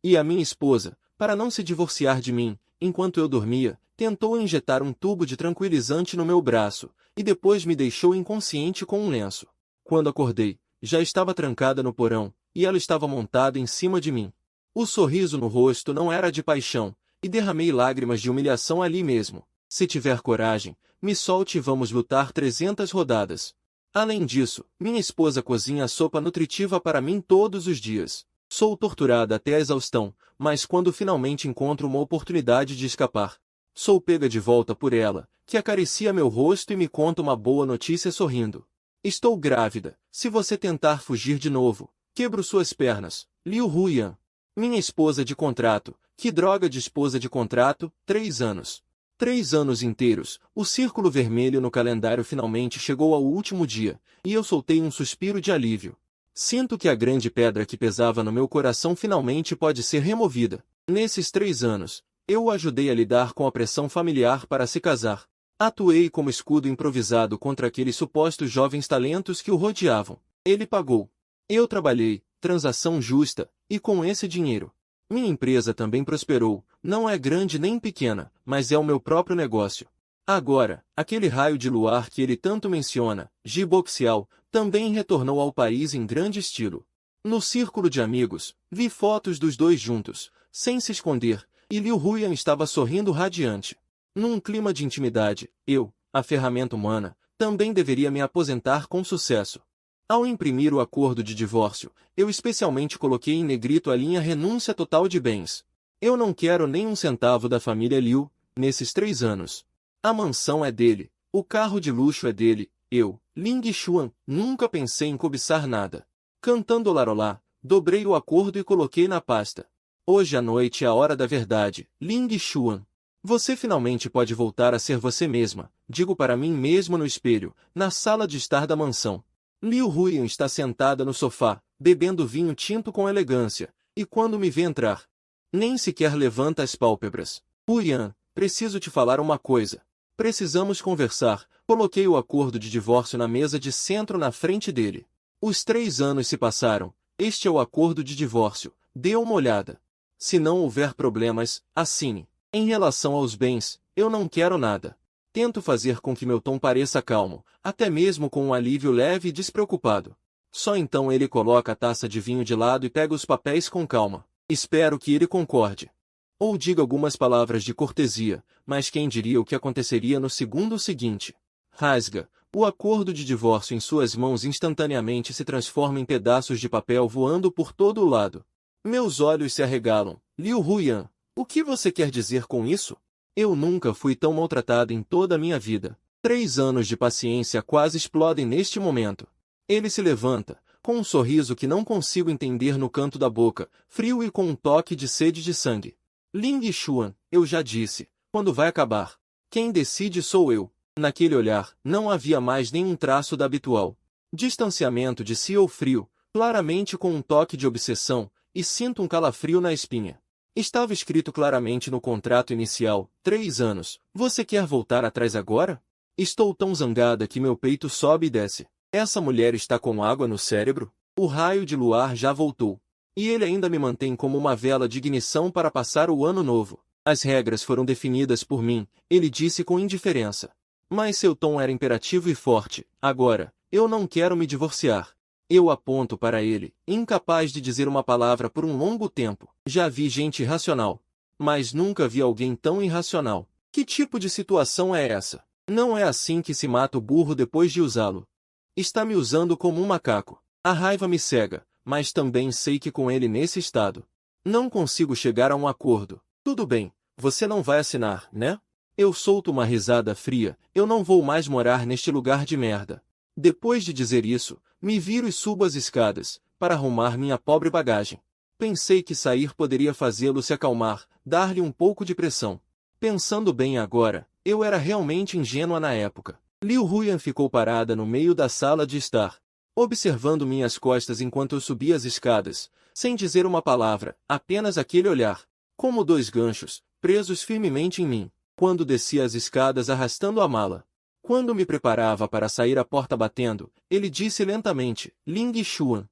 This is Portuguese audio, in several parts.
E a minha esposa, para não se divorciar de mim, enquanto eu dormia, tentou injetar um tubo de tranquilizante no meu braço, e depois me deixou inconsciente com um lenço. Quando acordei, já estava trancada no porão, e ela estava montada em cima de mim. O sorriso no rosto não era de paixão, e derramei lágrimas de humilhação ali mesmo. Se tiver coragem, me solte e vamos lutar 300 rodadas. Além disso, minha esposa cozinha sopa nutritiva para mim todos os dias. Sou torturada até a exaustão, mas quando finalmente encontro uma oportunidade de escapar, sou pega de volta por ela, que acaricia meu rosto e me conta uma boa notícia sorrindo. Estou grávida. Se você tentar fugir de novo, quebro suas pernas. Liu Huyan. Minha esposa de contrato. Que droga de esposa de contrato? 3 anos. 3 anos inteiros. O círculo vermelho no calendário finalmente chegou ao último dia, e eu soltei um suspiro de alívio. Sinto que a grande pedra que pesava no meu coração finalmente pode ser removida. Nesses 3 anos, eu o ajudei a lidar com a pressão familiar para se casar. Atuei como escudo improvisado contra aqueles supostos jovens talentos que o rodeavam. Ele pagou. Eu trabalhei, transação justa, e com esse dinheiro, minha empresa também prosperou. Não é grande nem pequena, mas é o meu próprio negócio. Agora, aquele raio de luar que ele tanto menciona, Jiboxial, também retornou ao país em grande estilo. No círculo de amigos, vi fotos dos dois juntos, sem se esconder, e Liu Huyan estava sorrindo radiante. Num clima de intimidade, eu, a ferramenta humana, também deveria me aposentar com sucesso. Ao imprimir o acordo de divórcio, eu especialmente coloquei em negrito a linha renúncia total de bens. Eu não quero nem um centavo da família Liu, nesses 3 anos. A mansão é dele, o carro de luxo é dele, eu, Ling Xuan, nunca pensei em cobiçar nada. Cantando Larolá, dobrei o acordo e coloquei na pasta. Hoje à noite é a hora da verdade, Ling Xuan. Você finalmente pode voltar a ser você mesma, digo para mim mesmo no espelho, na sala de estar da mansão. Liu Huyan está sentada no sofá, bebendo vinho tinto com elegância, e quando me vê entrar, nem sequer levanta as pálpebras. Huyan, preciso te falar uma coisa. Precisamos conversar. Coloquei o acordo de divórcio na mesa de centro na frente dele. Os 3 anos se passaram. Este é o acordo de divórcio. Dê uma olhada. Se não houver problemas, assine. Em relação aos bens, eu não quero nada. Tento fazer com que meu tom pareça calmo, até mesmo com um alívio leve e despreocupado. Só então ele coloca a taça de vinho de lado e pega os papéis com calma. Espero que ele concorde. Ou diga algumas palavras de cortesia, mas quem diria o que aconteceria no segundo seguinte? Rasga. O acordo de divórcio em suas mãos instantaneamente se transforma em pedaços de papel voando por todo o lado. Meus olhos se arregalam. Liu Huyan, o que você quer dizer com isso? Eu nunca fui tão maltratada em toda a minha vida. 3 anos de paciência quase explodem neste momento. Ele se levanta, com um sorriso que não consigo entender no canto da boca, frio e com um toque de sede de sangue. Ling Xuan, eu já disse, quando vai acabar? Quem decide sou eu. Naquele olhar, não havia mais nenhum traço da habitual distanciamento de si ou frio, claramente com um toque de obsessão, e sinto um calafrio na espinha. Estava escrito claramente no contrato inicial, 3 anos. Você quer voltar atrás agora? Estou tão zangada que meu peito sobe e desce. Essa mulher está com água no cérebro? O raio de luar já voltou. E ele ainda me mantém como uma vela de ignição para passar o ano novo. As regras foram definidas por mim, ele disse com indiferença. Mas seu tom era imperativo e forte. Agora, eu não quero me divorciar. Eu aponto para ele, incapaz de dizer uma palavra por um longo tempo. Já vi gente irracional, mas nunca vi alguém tão irracional. Que tipo de situação é essa? Não é assim que se mata o burro depois de usá-lo. Está me usando como um macaco. A raiva me cega, mas também sei que com ele nesse estado, não consigo chegar a um acordo. Tudo bem, você não vai assinar, né? Eu solto uma risada fria, eu não vou mais morar neste lugar de merda. Depois de dizer isso, me viro e subo as escadas, para arrumar minha pobre bagagem. Pensei que sair poderia fazê-lo se acalmar, dar-lhe um pouco de pressão. Pensando bem agora, eu era realmente ingênua na época. Liu Huyan ficou parada no meio da sala de estar, observando minhas costas enquanto eu subia as escadas, sem dizer uma palavra, apenas aquele olhar, como 2 ganchos, presos firmemente em mim, quando descia as escadas arrastando a mala. Quando me preparava para sair a porta batendo, ele disse lentamente, Ling Xuan.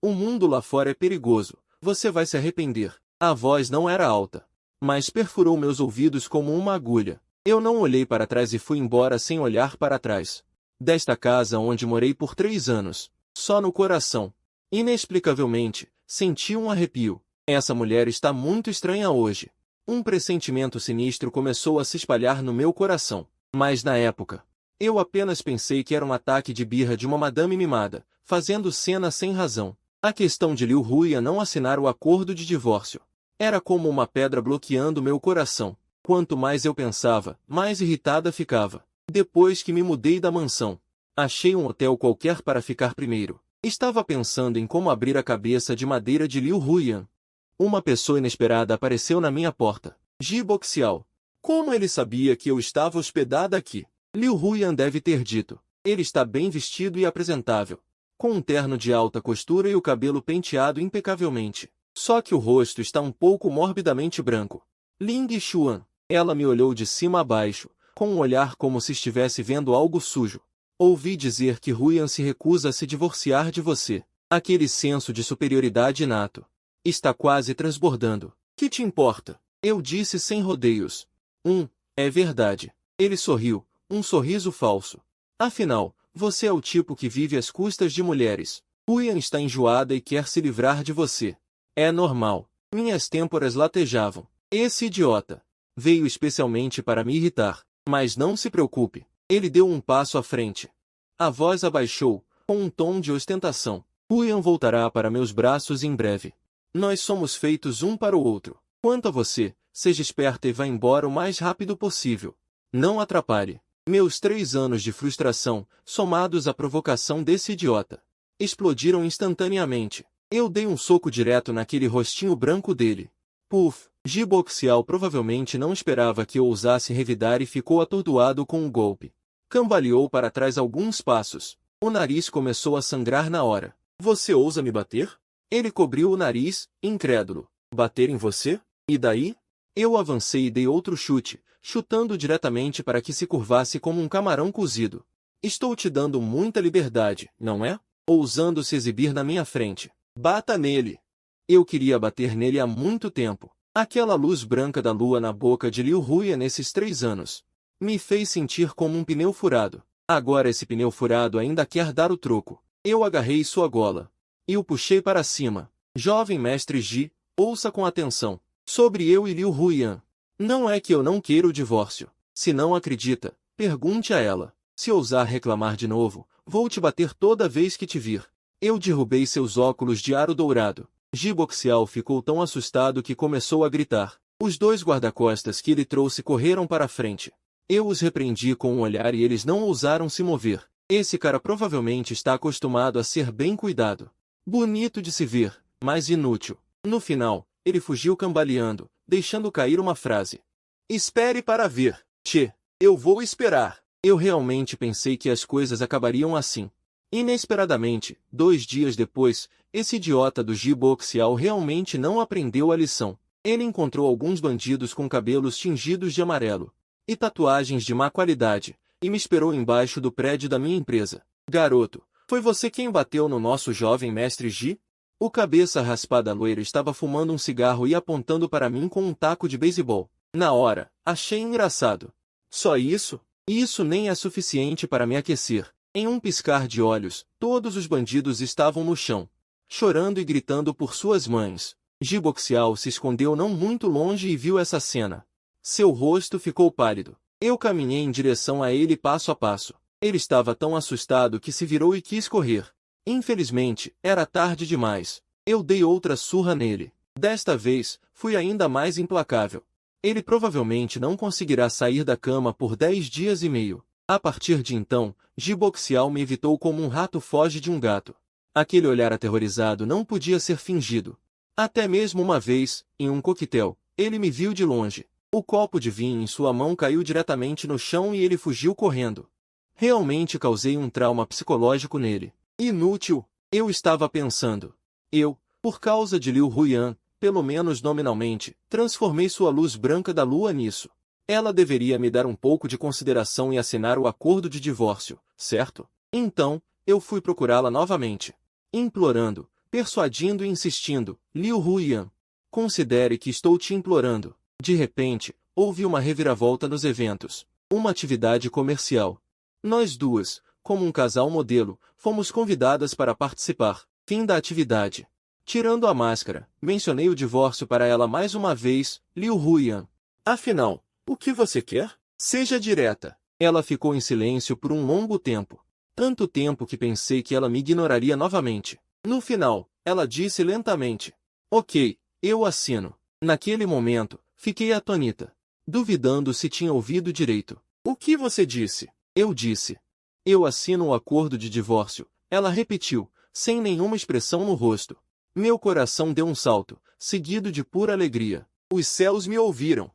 O mundo lá fora é perigoso, você vai se arrepender. A voz não era alta, mas perfurou meus ouvidos como uma agulha. Eu não olhei para trás e fui embora sem olhar para trás. Desta casa onde morei por 3 anos, só no coração, inexplicavelmente, senti um arrepio. Essa mulher está muito estranha hoje. Um pressentimento sinistro começou a se espalhar no meu coração. Mas na época, eu apenas pensei que era um ataque de birra de uma madame mimada, fazendo cena sem razão. A questão de Liu Huiyan não assinar o acordo de divórcio era como uma pedra bloqueando meu coração. Quanto mais eu pensava, mais irritada ficava. Depois que me mudei da mansão, achei um hotel qualquer para ficar primeiro. Estava pensando em como abrir a cabeça de madeira de Liu Huiyan. Uma pessoa inesperada apareceu na minha porta. Ji Boxiao. Como ele sabia que eu estava hospedada aqui? Liu Huiyan deve ter dito. Ele está bem vestido e apresentável, com um terno de alta costura e o cabelo penteado impecavelmente. Só que o rosto está um pouco morbidamente branco. Ling Xuan. Ela me olhou de cima a baixo, com um olhar como se estivesse vendo algo sujo. Ouvi dizer que Huiyan se recusa a se divorciar de você. Aquele senso de superioridade inato está quase transbordando. Que te importa? Eu disse sem rodeios. É verdade. Ele sorriu, um sorriso falso. Afinal, você é o tipo que vive às custas de mulheres. Huiyan está enjoada e quer se livrar de você. É normal. Minhas têmporas latejavam. Esse idiota veio especialmente para me irritar. Mas não se preocupe. Ele deu um passo à frente. A voz abaixou, com um tom de ostentação. Huiyan voltará para meus braços em breve. Nós somos feitos um para o outro. Quanto a você, seja esperta e vá embora o mais rápido possível. Não atrapalhe. Meus 3 anos de frustração, somados à provocação desse idiota, explodiram instantaneamente. Eu dei um soco direto naquele rostinho branco dele. Puf! Ji Boxiao provavelmente não esperava que eu ousasse revidar e ficou atordoado com o golpe. Cambaleou para trás alguns passos. O nariz começou a sangrar na hora. Você ousa me bater? Ele cobriu o nariz, incrédulo. Bater em você? E daí? Eu avancei e dei outro chute, chutando diretamente para que se curvasse como um camarão cozido. Estou te dando muita liberdade, não é? Ousando se exibir na minha frente. Bata nele. Eu queria bater nele há muito tempo. Aquela luz branca da lua na boca de Liu Huiyan nesses 3 anos me fez sentir como um pneu furado. Agora esse pneu furado ainda quer dar o troco. Eu agarrei sua gola e o puxei para cima. Jovem mestre Ji, ouça com atenção. Sobre eu e Liu Huiyan. Não é que eu não queira o divórcio. Se não acredita, pergunte a ela. Se ousar reclamar de novo, vou te bater toda vez que te vir. Eu derrubei seus óculos de aro dourado. Ji Boxiao ficou tão assustado que começou a gritar. Os 2 guarda-costas que ele trouxe correram para a frente. Eu os repreendi com um olhar e eles não ousaram se mover. Esse cara provavelmente está acostumado a ser bem cuidado. Bonito de se ver, mas inútil. No final, ele fugiu cambaleando, deixando cair uma frase. Espere para ver. Tchê, eu vou esperar. Eu realmente pensei que as coisas acabariam assim. Inesperadamente, 2 dias depois, esse idiota do Ji Boxiao realmente não aprendeu a lição. Ele encontrou alguns bandidos com cabelos tingidos de amarelo e tatuagens de má qualidade, e me esperou embaixo do prédio da minha empresa. Garoto, foi você quem bateu no nosso jovem mestre Ji? O cabeça raspada loiro estava fumando um cigarro e apontando para mim com um taco de beisebol. Na hora, achei engraçado. Só isso? Isso nem é suficiente para me aquecer. Em um piscar de olhos, todos os bandidos estavam no chão, chorando e gritando por suas mães. Ji Boxiao se escondeu não muito longe e viu essa cena. Seu rosto ficou pálido. Eu caminhei em direção a ele passo a passo. Ele estava tão assustado que se virou e quis correr. Infelizmente, era tarde demais. Eu dei outra surra nele. Desta vez, fui ainda mais implacável. Ele provavelmente não conseguirá sair da cama por 10 dias e meio. A partir de então, Ji Boxiao me evitou como um rato foge de um gato. Aquele olhar aterrorizado não podia ser fingido. Até mesmo uma vez, em um coquetel, ele me viu de longe. O copo de vinho em sua mão caiu diretamente no chão e ele fugiu correndo. Realmente causei um trauma psicológico nele. Inútil, eu estava pensando. Eu, por causa de Liu Huiyan, pelo menos nominalmente, transformei sua luz branca da lua nisso. Ela deveria me dar um pouco de consideração e assinar o acordo de divórcio, certo? Então, eu fui procurá-la novamente. Implorando, persuadindo e insistindo. Liu Huiyan. Considere que estou te implorando. De repente, houve uma reviravolta nos eventos. Uma atividade comercial. Nós duas, como um casal modelo, fomos convidadas para participar. Fim da atividade. Tirando a máscara, mencionei o divórcio para ela mais uma vez, Liu Huiyan. Afinal, o que você quer? Seja direta. Ela ficou em silêncio por um longo tempo. Tanto tempo que pensei que ela me ignoraria novamente. No final, ela disse lentamente: Ok, eu assino. Naquele momento, fiquei atônita, duvidando se tinha ouvido direito. O que você disse? Eu disse. Eu assino o acordo de divórcio. Ela repetiu, sem nenhuma expressão no rosto. Meu coração deu um salto, seguido de pura alegria. Os céus me ouviram.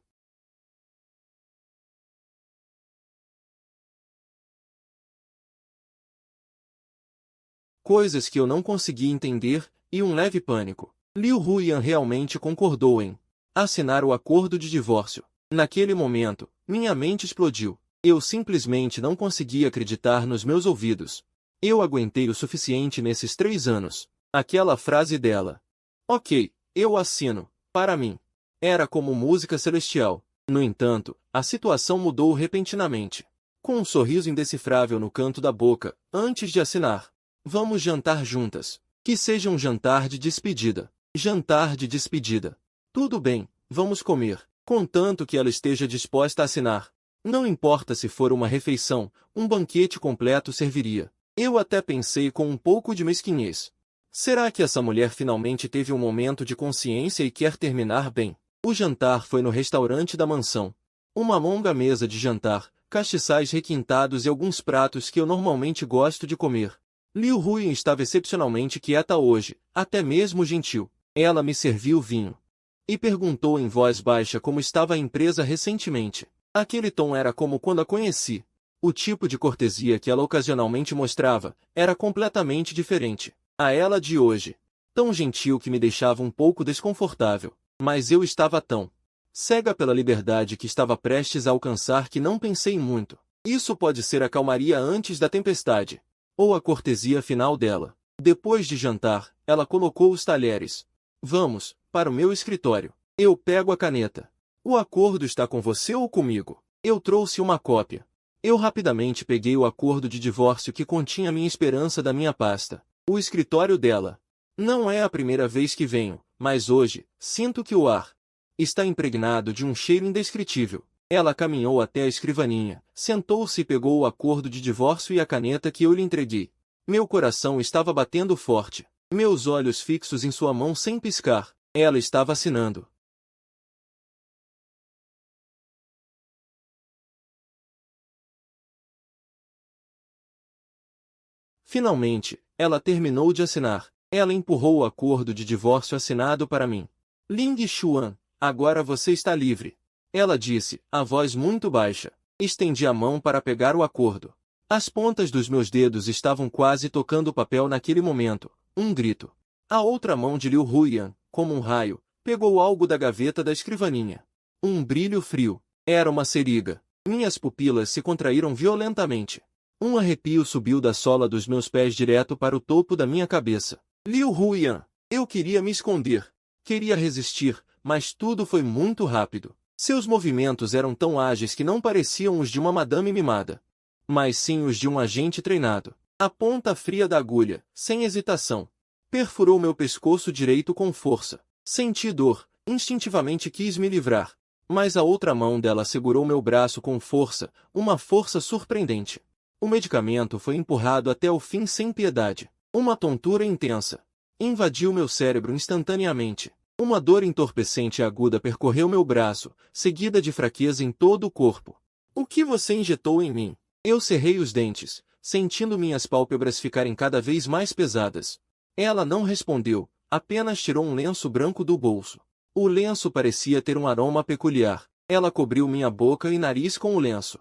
Coisas que eu não conseguia entender, e um leve pânico. Liu Huiyan realmente concordou em assinar o acordo de divórcio. Naquele momento, minha mente explodiu. Eu simplesmente não conseguia acreditar nos meus ouvidos. Eu aguentei o suficiente nesses 3 anos. Aquela frase dela. Ok, eu assino, para mim. Era como música celestial. No entanto, a situação mudou repentinamente. Com um sorriso indecifrável no canto da boca, antes de assinar. Vamos jantar juntas. Que seja um jantar de despedida. Jantar de despedida. Tudo bem, vamos comer, contanto que ela esteja disposta a assinar. Não importa se for uma refeição, um banquete completo serviria. Eu até pensei com um pouco de mesquinhez. Será que essa mulher finalmente teve um momento de consciência e quer terminar bem? O jantar foi no restaurante da mansão. Uma longa mesa de jantar, castiçais requintados e alguns pratos que eu normalmente gosto de comer. Liu Huiyan estava excepcionalmente quieta hoje, até mesmo gentil. Ela me serviu vinho. E perguntou em voz baixa como estava a empresa recentemente. Aquele tom era como quando a conheci. O tipo de cortesia que ela ocasionalmente mostrava era completamente diferente. A ela de hoje. Tão gentil que me deixava um pouco desconfortável. Mas eu estava tão cega pela liberdade que estava prestes a alcançar que não pensei muito. Isso pode ser a calmaria antes da tempestade. Ou a cortesia final dela. Depois de jantar, ela colocou os talheres. Vamos, para o meu escritório. Eu pego a caneta. O acordo está com você ou comigo? Eu trouxe uma cópia. Eu rapidamente peguei o acordo de divórcio que continha minha esperança da minha pasta. O escritório dela. Não é a primeira vez que venho, mas hoje, sinto que o ar está impregnado de um cheiro indescritível. Ela caminhou até a escrivaninha, sentou-se e pegou o acordo de divórcio e a caneta que eu lhe entreguei. Meu coração estava batendo forte. Meus olhos fixos em sua mão sem piscar. Ela estava assinando. Finalmente, ela terminou de assinar. Ela empurrou o acordo de divórcio assinado para mim. Ling Xuan, agora você está livre. Ela disse, a voz muito baixa. Estendi a mão para pegar o acordo. As pontas dos meus dedos estavam quase tocando o papel naquele momento. Um grito. A outra mão de Liu Huiyan, como um raio, pegou algo da gaveta da escrivaninha. Um brilho frio. Era uma seriga. Minhas pupilas se contraíram violentamente. Um arrepio subiu da sola dos meus pés direto para o topo da minha cabeça. Liu Huiyan. Eu queria me esconder. Queria resistir, mas tudo foi muito rápido. Seus movimentos eram tão ágeis que não pareciam os de uma madame mimada, mas sim os de um agente treinado. A ponta fria da agulha, sem hesitação, perfurou meu pescoço direito com força. Senti dor, instintivamente quis me livrar, mas a outra mão dela segurou meu braço com força, uma força surpreendente. O medicamento foi empurrado até o fim sem piedade. Uma tontura intensa invadiu meu cérebro instantaneamente. Uma dor entorpecente e aguda percorreu meu braço, seguida de fraqueza em todo o corpo. O que você injetou em mim? Eu cerrei os dentes, sentindo minhas pálpebras ficarem cada vez mais pesadas. Ela não respondeu, apenas tirou um lenço branco do bolso. O lenço parecia ter um aroma peculiar. Ela cobriu minha boca e nariz com o lenço.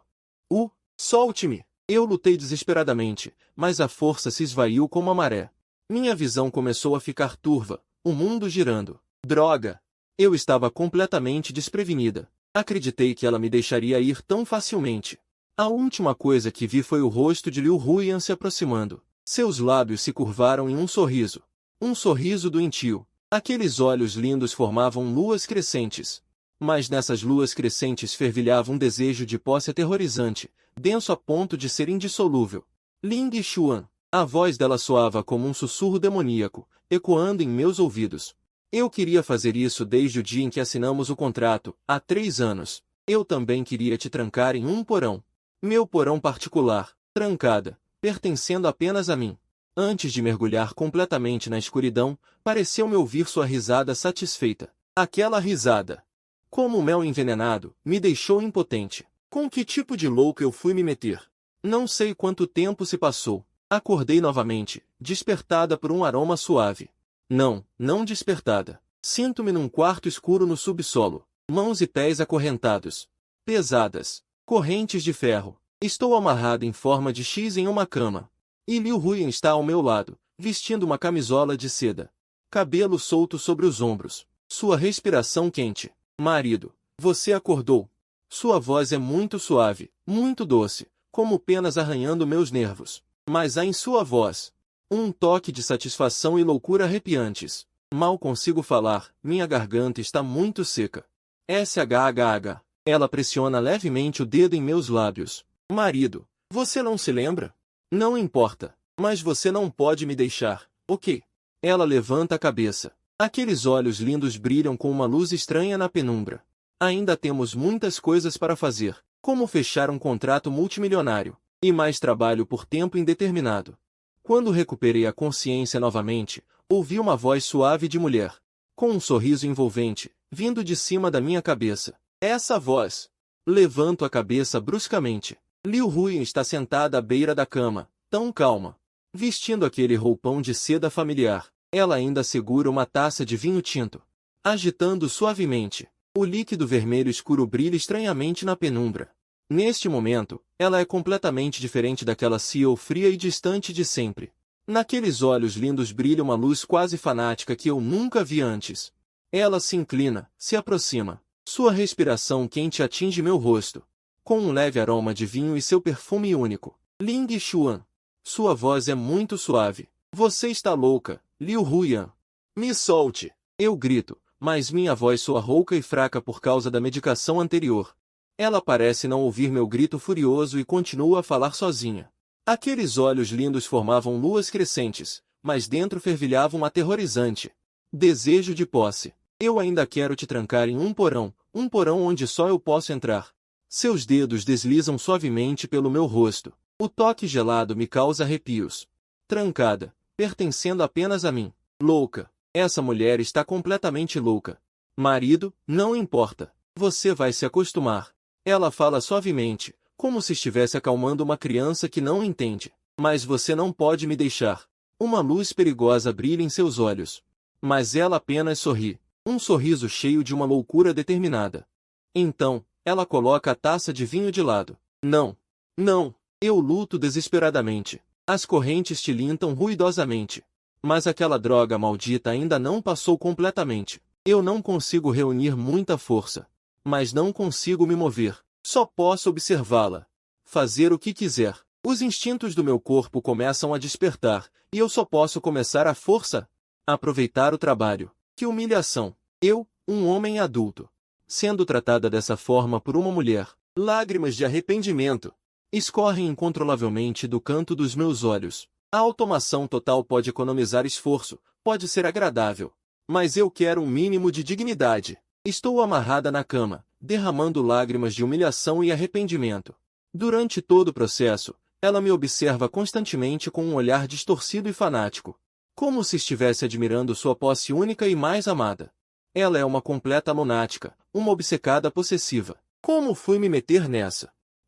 Solte-me! Eu lutei desesperadamente, mas a força se esvaiu como a maré. Minha visão começou a ficar turva, o mundo girando. Droga! Eu estava completamente desprevenida. Acreditei que ela me deixaria ir tão facilmente. A última coisa que vi foi o rosto de Liu Huiyan se aproximando. Seus lábios se curvaram em um sorriso. Um sorriso doentio. Aqueles olhos lindos formavam luas crescentes. Mas nessas luas crescentes fervilhava um desejo de posse aterrorizante, denso a ponto de ser indissolúvel. Ling Xuan. A voz dela soava como um sussurro demoníaco, ecoando em meus ouvidos. Eu queria fazer isso desde o dia em que assinamos o contrato, há 3 anos. Eu também queria te trancar em um porão. Meu porão particular, trancada, pertencendo apenas a mim. Antes de mergulhar completamente na escuridão, pareceu-me ouvir sua risada satisfeita. Aquela risada, como mel envenenado, me deixou impotente. Com que tipo de louco eu fui me meter? Não sei quanto tempo se passou. Acordei novamente, despertada por um aroma suave. Não despertada. Sinto-me num quarto escuro no subsolo. Mãos e pés acorrentados. Pesadas. Correntes de ferro. Estou amarrado em forma de X em uma cama. E Liu Huyan está ao meu lado, vestindo uma camisola de seda. Cabelo solto sobre os ombros. Sua respiração quente. Marido, você acordou. Sua voz é muito suave, muito doce, como penas arranhando meus nervos. Mas há em sua voz um toque de satisfação e loucura arrepiantes. Mal consigo falar, minha garganta está muito seca. SHHH. Ela pressiona levemente o dedo em meus lábios. Marido, você não se lembra? Não importa, mas você não pode me deixar, ok? Ela levanta a cabeça. Aqueles olhos lindos brilham com uma luz estranha na penumbra. Ainda temos muitas coisas para fazer, como fechar um contrato multimilionário. E mais trabalho por tempo indeterminado. Quando recuperei a consciência novamente, ouvi uma voz suave de mulher, com um sorriso envolvente, vindo de cima da minha cabeça. Essa voz. Levanto a cabeça bruscamente. Liu Huyan está sentada à beira da cama, tão calma, vestindo aquele roupão de seda familiar. Ela ainda segura uma taça de vinho tinto, agitando suavemente. O líquido vermelho escuro brilha estranhamente na penumbra. Neste momento, ela é completamente diferente daquela CEO fria e distante de sempre. Naqueles olhos lindos brilha uma luz quase fanática que eu nunca vi antes. Ela se inclina, se aproxima. Sua respiração quente atinge meu rosto, com um leve aroma de vinho e seu perfume único. Ling Xuan. Sua voz é muito suave. Você está louca, Liu Huyan. Me solte. Eu grito, mas minha voz soa rouca e fraca por causa da medicação anterior. Ela parece não ouvir meu grito furioso e continua a falar sozinha. Aqueles olhos lindos formavam luas crescentes, mas dentro fervilhava um aterrorizante desejo de posse. Eu ainda quero te trancar em um porão onde só eu posso entrar. Seus dedos deslizam suavemente pelo meu rosto. O toque gelado me causa arrepios. Trancada, pertencendo apenas a mim. Louca. Essa mulher está completamente louca. Marido, não importa. Você vai se acostumar. Ela fala suavemente, como se estivesse acalmando uma criança que não entende. Mas você não pode me deixar. Uma luz perigosa brilha em seus olhos. Mas ela apenas sorri. Um sorriso cheio de uma loucura determinada. Então, ela coloca a taça de vinho de lado. Não. Eu luto desesperadamente. As correntes tilintam ruidosamente. Mas aquela droga maldita ainda não passou completamente. Eu não consigo reunir muita força. Mas não consigo me mover. Só posso observá-la. Fazer o que quiser. Os instintos do meu corpo começam a despertar, e eu só posso começar à força. Aproveitar o trabalho. Que humilhação. Eu, um homem adulto, sendo tratada dessa forma por uma mulher. Lágrimas de arrependimento escorrem incontrolavelmente do canto dos meus olhos. A automação total pode economizar esforço, pode ser agradável. Mas eu quero um mínimo de dignidade. Estou amarrada na cama, derramando lágrimas de humilhação e arrependimento. Durante todo o processo, ela me observa constantemente com um olhar distorcido e fanático, como se estivesse admirando sua posse única e mais amada. Ela é uma completa lunática, uma obcecada possessiva. Como fui me meter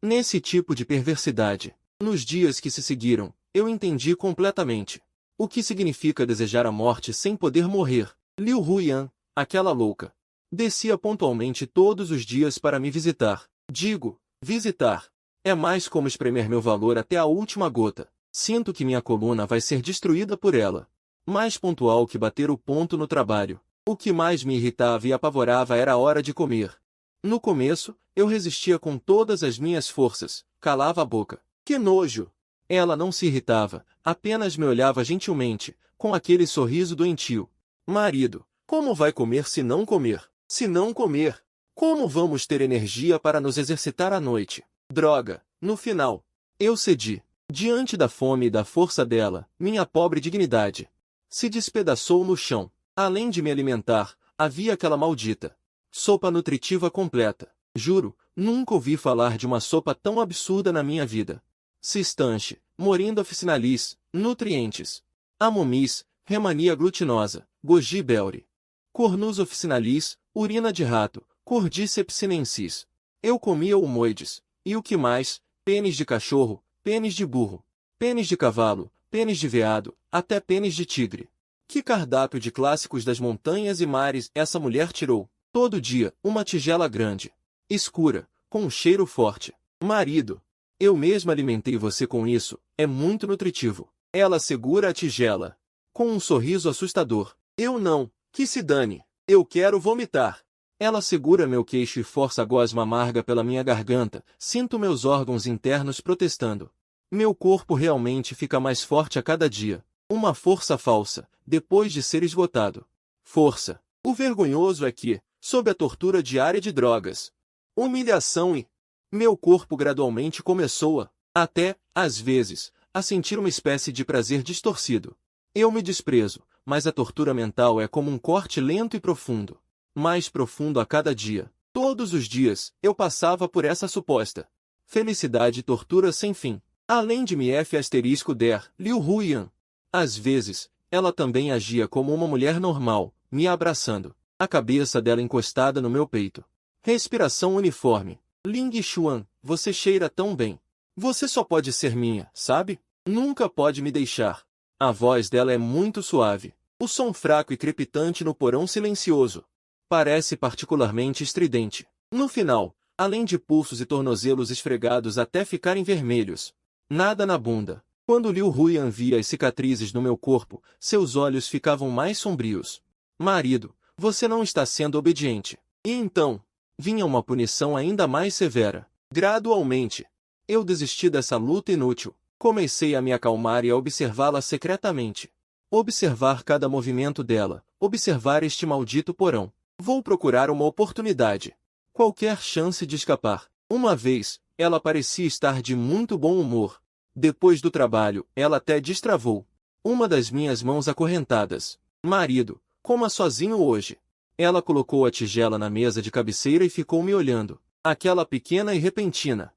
nesse tipo de perversidade? Nos dias que se seguiram, eu entendi completamente o que significa desejar a morte sem poder morrer. Liu Huyan, aquela louca, descia pontualmente todos os dias para me visitar. Digo, visitar. É mais como espremer meu valor até a última gota. Sinto que minha coluna vai ser destruída por ela. Mais pontual que bater o ponto no trabalho. O que mais me irritava e apavorava era a hora de comer. No começo, eu resistia com todas as minhas forças, calava a boca. Que nojo! Ela não se irritava, apenas me olhava gentilmente, com aquele sorriso doentio. Marido, Como vai comer se não comer? Se não comer, como vamos ter energia para nos exercitar à noite? Droga, no final, eu cedi. Diante da fome e da força dela, minha pobre dignidade se despedaçou no chão. Além de me alimentar, havia aquela maldita sopa nutritiva completa. Juro, nunca ouvi falar de uma sopa tão absurda na minha vida. Cistanche, Morinda officinalis, nutrientes. Amomis, Remania glutinosa, Goji belri. Cornus officinalis, urina de rato, Cordyceps sinensis. Eu comia humoides. E o que mais? Pênis de cachorro, pênis de burro, pênis de cavalo, pênis de veado, até pênis de tigre. Que cardápio de clássicos das montanhas e mares essa mulher tirou? Todo dia, uma tigela grande, escura, com um cheiro forte. Marido, eu mesma alimentei você com isso, é muito nutritivo. Ela segura a tigela, com um sorriso assustador. Eu não, que se dane, eu quero vomitar. Ela segura meu queixo e força a gosma amarga pela minha garganta, sinto meus órgãos internos protestando. Meu corpo realmente fica mais forte a cada dia. Uma força falsa, depois de ser esgotado. Força. O vergonhoso é que, sob a tortura diária de drogas, humilhação e... meu corpo gradualmente começou até, às vezes, a sentir uma espécie de prazer distorcido. Eu me desprezo, mas a tortura mental é como um corte lento e profundo. Mais profundo a cada dia. Todos os dias, eu passava por essa suposta felicidade e tortura sem fim. Além de MF asterisco der, Liu Huiyan. Às vezes, ela também agia como uma mulher normal, me abraçando, a cabeça dela encostada no meu peito. Respiração uniforme. Ling Xuan, você cheira tão bem. Você só pode ser minha, sabe? Nunca pode me deixar. A voz dela é muito suave. O som fraco e crepitante no porão silencioso. Parece particularmente estridente. No final, além de pulsos e tornozelos esfregados até ficarem vermelhos. Nada na bunda. Quando Liu Huiyan via as cicatrizes no meu corpo, seus olhos ficavam mais sombrios. Marido, você não está sendo obediente. E então, vinha uma punição ainda mais severa. Gradualmente, eu desisti dessa luta inútil. Comecei a me acalmar e a observá-la secretamente. Observar cada movimento dela, observar este maldito porão. Vou procurar uma oportunidade. Qualquer chance de escapar. Uma vez, ela parecia estar de muito bom humor. Depois do trabalho, ela até destravou uma das minhas mãos acorrentadas. Marido, coma sozinho hoje. Ela colocou a tigela na mesa de cabeceira e ficou me olhando. Aquela pequena e repentina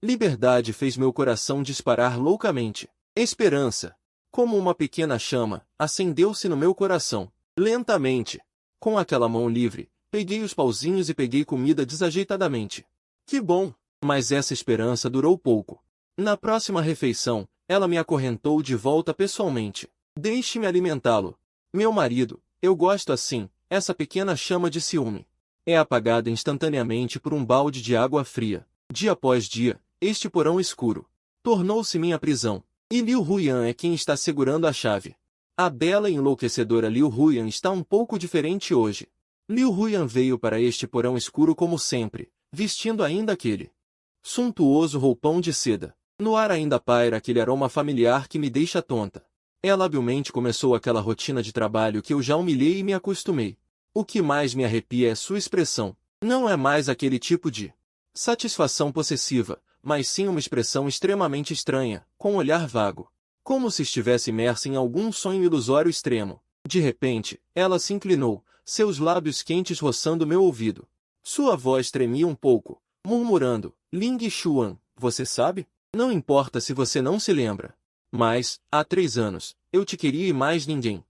liberdade fez meu coração disparar loucamente. Esperança, como uma pequena chama, acendeu-se no meu coração. Lentamente, com aquela mão livre, peguei os pauzinhos e peguei comida desajeitadamente. Que bom! Mas essa esperança durou pouco. Na próxima refeição, ela me acorrentou de volta pessoalmente. Deixe-me alimentá-lo. Meu marido, eu gosto assim, essa pequena chama de ciúme. É apagada instantaneamente por um balde de água fria. Dia após dia, este porão escuro tornou-se minha prisão. E Liu Huiyan é quem está segurando a chave. A bela e enlouquecedora Liu Huiyan está um pouco diferente hoje. Liu Huiyan veio para este porão escuro como sempre, vestindo ainda aquele suntuoso roupão de seda. No ar ainda paira aquele aroma familiar que me deixa tonta. Ela habilmente começou aquela rotina de trabalho que eu já humilhei e me acostumei. O que mais me arrepia é sua expressão. Não é mais aquele tipo de satisfação possessiva, mas sim uma expressão extremamente estranha, com um olhar vago. Como se estivesse imersa em algum sonho ilusório extremo. De repente, ela se inclinou, seus lábios quentes roçando meu ouvido. Sua voz tremia um pouco, murmurando, Ling Xuan, você sabe? Não importa se você não se lembra. Mas, há 3 anos, eu te queria e mais ninguém.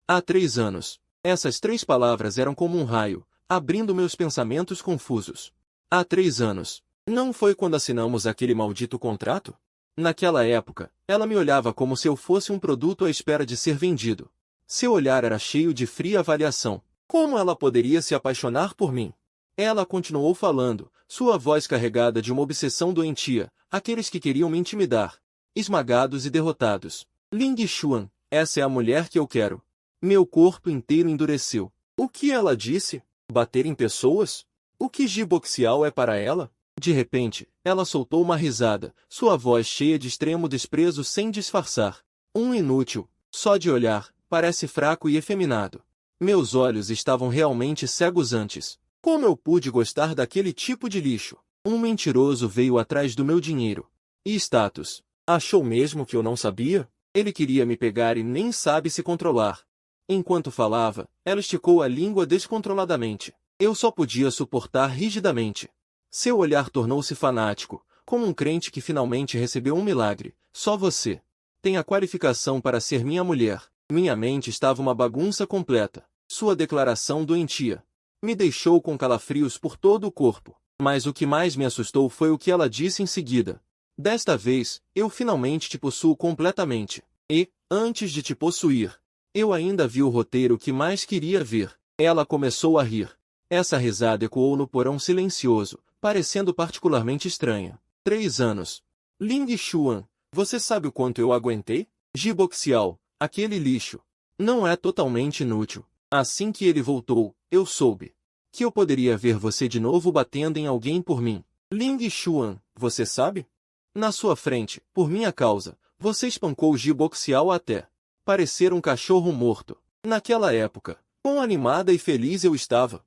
Há 3 anos. Essas 3 palavras eram como um raio, abrindo meus pensamentos confusos. Há 3 anos. Não foi quando assinamos aquele maldito contrato? Naquela época, ela me olhava como se eu fosse um produto à espera de ser vendido. Seu olhar era cheio de fria avaliação. Como ela poderia se apaixonar por mim? Ela continuou falando, sua voz carregada de uma obsessão doentia, aqueles que queriam me intimidar, esmagados e derrotados. Ling Xuan, essa é a mulher que eu quero. Meu corpo inteiro endureceu. O que ela disse? Bater em pessoas? O que jiboxial é para ela? De repente, ela soltou uma risada, sua voz cheia de extremo desprezo sem disfarçar. Um inútil, só de olhar, parece fraco e efeminado. Meus olhos estavam realmente cegos antes. Como eu pude gostar daquele tipo de lixo? Um mentiroso veio atrás do meu dinheiro. E status? Achou mesmo que eu não sabia? Ele queria me pegar e nem sabe se controlar. Enquanto falava, ela esticou a língua descontroladamente. Eu só podia suportar rigidamente. Seu olhar tornou-se fanático, como um crente que finalmente recebeu um milagre. Só você tem a qualificação para ser minha mulher. Minha mente estava uma bagunça completa. Sua declaração doentia me deixou com calafrios por todo o corpo. Mas o que mais me assustou foi o que ela disse em seguida. Desta vez, eu finalmente te possuo completamente. E, antes de te possuir, eu ainda vi o roteiro que mais queria ver. Ela começou a rir. Essa risada ecoou no porão silencioso, parecendo particularmente estranha. 3 anos. Ling Xuan, você sabe o quanto eu aguentei? Jiboxial, aquele lixo. Não é totalmente inútil. Assim que ele voltou, eu soube que eu poderia ver você de novo batendo em alguém por mim. Ling Xuan, você sabe? Na sua frente, por minha causa, você espancou o Jiboxial até parecer um cachorro morto. Naquela época, quão animada e feliz eu estava.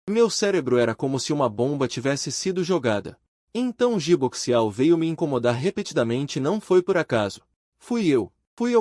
Meu cérebro era como se uma bomba tivesse sido jogada. Então Jiboxial veio me incomodar repetidamente e não foi por acaso. Fui eu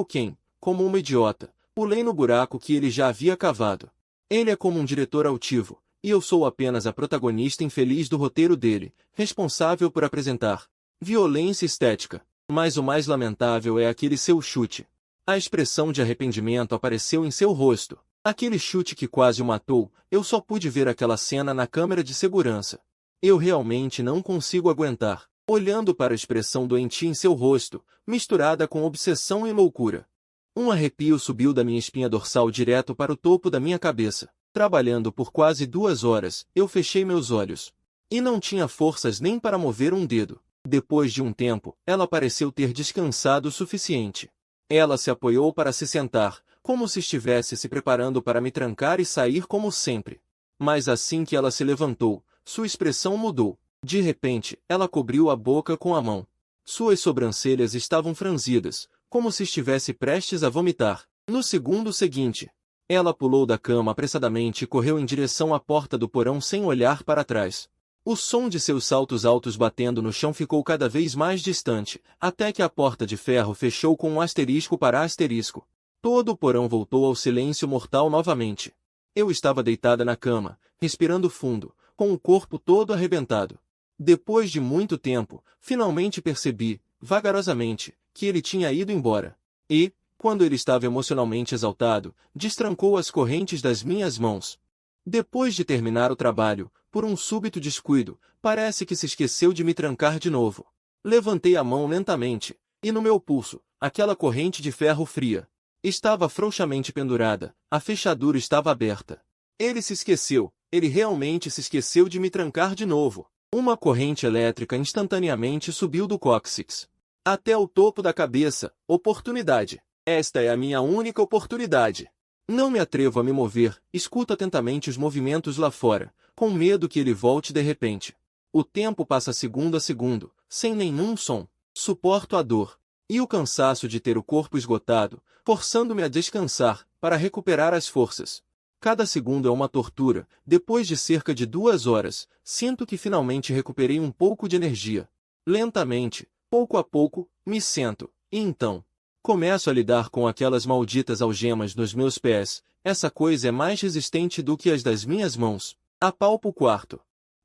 quem, como uma idiota, pulei no buraco que ele já havia cavado. Ele é como um diretor altivo, e eu sou apenas a protagonista infeliz do roteiro dele, responsável por apresentar violência estética. Mas o mais lamentável é aquele seu chute. A expressão de arrependimento apareceu em seu rosto. Aquele chute que quase o matou, eu só pude ver aquela cena na câmera de segurança. Eu realmente não consigo aguentar. Olhando para a expressão doentia em seu rosto, misturada com obsessão e loucura. Um arrepio subiu da minha espinha dorsal direto para o topo da minha cabeça. Trabalhando por quase 2 horas, eu fechei meus olhos. E não tinha forças nem para mover um dedo. Depois de um tempo, ela pareceu ter descansado o suficiente. Ela se apoiou para se sentar, como se estivesse se preparando para me trancar e sair como sempre. Mas assim que ela se levantou, sua expressão mudou. De repente, ela cobriu a boca com a mão. Suas sobrancelhas estavam franzidas, como se estivesse prestes a vomitar. No segundo seguinte, ela pulou da cama apressadamente e correu em direção à porta do porão sem olhar para trás. O som de seus saltos altos batendo no chão ficou cada vez mais distante, até que a porta de ferro fechou com um asterisco para asterisco. Todo o porão voltou ao silêncio mortal novamente. Eu estava deitada na cama, respirando fundo, com o corpo todo arrebentado. Depois de muito tempo, finalmente percebi, vagarosamente, que ele tinha ido embora. E, quando ele estava emocionalmente exaltado, destrancou as correntes das minhas mãos. Depois de terminar o trabalho, por um súbito descuido, parece que se esqueceu de me trancar de novo. Levantei a mão lentamente, e no meu pulso, aquela corrente de ferro fria estava frouxamente pendurada, a fechadura estava aberta. Ele realmente se esqueceu de me trancar de novo. Uma corrente elétrica instantaneamente subiu do cóccix até o topo da cabeça. Oportunidade. Esta é a minha única oportunidade. Não me atrevo a me mover, escuto atentamente os movimentos lá fora, com medo que ele volte de repente. O tempo passa segundo a segundo, sem nenhum som. Suporto a dor e o cansaço de ter o corpo esgotado, forçando-me a descansar, para recuperar as forças. Cada segundo é uma tortura. Depois de cerca de 2 horas, sinto que finalmente recuperei um pouco de energia. Lentamente, pouco a pouco, me sento, e então começo a lidar com aquelas malditas algemas nos meus pés. Essa coisa é mais resistente do que as das minhas mãos. Apalpo o quarto.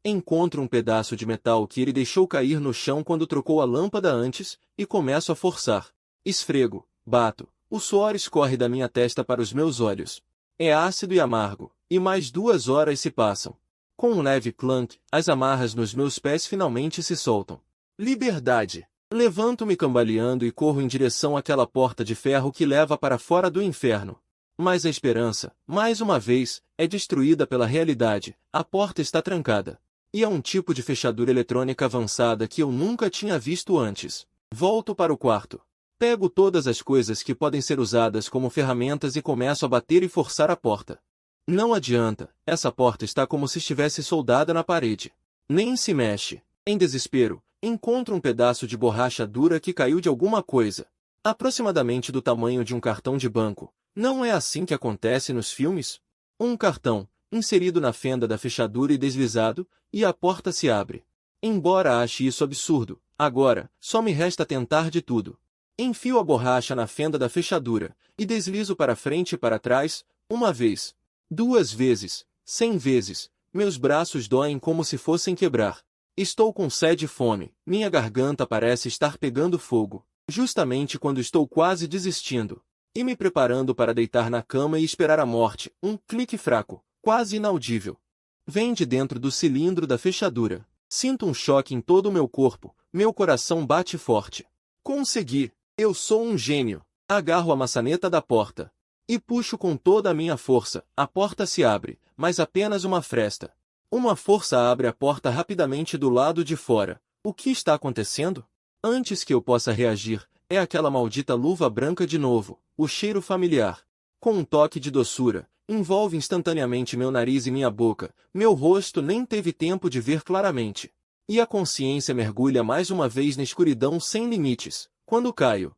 Encontro um pedaço de metal que ele deixou cair no chão quando trocou a lâmpada antes, e começo a forçar. Esfrego, bato, o suor escorre da minha testa para os meus olhos. É ácido e amargo, e mais 2 horas se passam. Com um leve clunk, as amarras nos meus pés finalmente se soltam. Liberdade! Levanto-me cambaleando e corro em direção àquela porta de ferro que leva para fora do inferno. Mas a esperança, mais uma vez, é destruída pela realidade. A porta está trancada. E é um tipo de fechadura eletrônica avançada que eu nunca tinha visto antes. Volto para o quarto. Pego todas as coisas que podem ser usadas como ferramentas e começo a bater e forçar a porta. Não adianta, essa porta está como se estivesse soldada na parede. Nem se mexe. Em desespero, encontro um pedaço de borracha dura que caiu de alguma coisa, aproximadamente do tamanho de um cartão de banco, Não é assim que acontece nos filmes? Um cartão, inserido na fenda da fechadura e deslizado, e a porta se abre. Embora ache isso absurdo, agora, só me resta tentar de tudo. Enfio a borracha na fenda da fechadura, e deslizo para frente e para trás, uma vez, 2 vezes, 100 vezes, meus braços doem como se fossem quebrar. Estou com sede e fome, minha garganta parece estar pegando fogo, justamente quando estou quase desistindo, e me preparando para deitar na cama e esperar a morte, um clique fraco, quase inaudível. Vem de dentro do cilindro da fechadura. Sinto um choque em todo o meu corpo, meu coração bate forte. Consegui! Eu sou um gênio! Agarro a maçaneta da porta e puxo com toda a minha força. A porta se abre, mas apenas uma fresta. Uma força abre a porta rapidamente do lado de fora. O que está acontecendo? Antes que eu possa reagir, é aquela maldita luva branca de novo, o cheiro familiar. Com um toque de doçura, envolve instantaneamente meu nariz e minha boca, meu rosto nem teve tempo de ver claramente. E a consciência mergulha mais uma vez na escuridão sem limites. Quando caio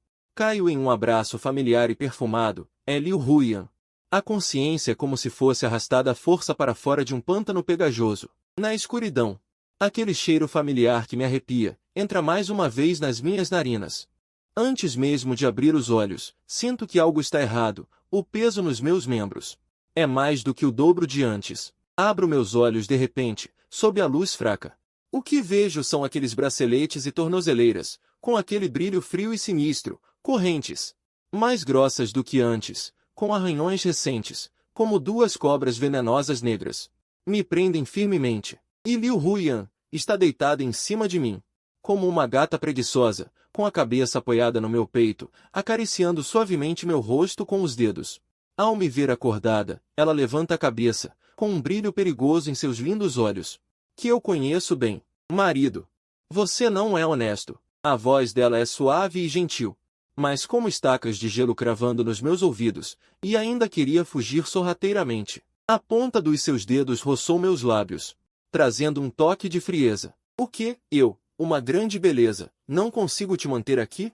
em um abraço familiar e perfumado, é Liu Huiyan. A consciência é como se fosse arrastada à força para fora de um pântano pegajoso. Na escuridão, aquele cheiro familiar que me arrepia, entra mais uma vez nas minhas narinas. Antes mesmo de abrir os olhos, sinto que algo está errado, o peso nos meus membros. É mais do que o dobro de antes. Abro meus olhos de repente, sob a luz fraca. O que vejo são aqueles braceletes e tornozeleiras, com aquele brilho frio e sinistro, correntes, mais grossas do que antes, com arranhões recentes, como 2 cobras venenosas negras. Me prendem firmemente. E Liu Huiyan está deitada em cima de mim, como uma gata preguiçosa, com a cabeça apoiada no meu peito, acariciando suavemente meu rosto com os dedos. Ao me ver acordada, ela levanta a cabeça, com um brilho perigoso em seus lindos olhos. Que eu conheço bem. Marido, você não é honesto. A voz dela é suave e gentil, mas como estacas de gelo cravando nos meus ouvidos, e ainda queria fugir sorrateiramente. A ponta dos seus dedos roçou meus lábios, trazendo um toque de frieza. O que? Uma grande beleza, não consigo te manter aqui?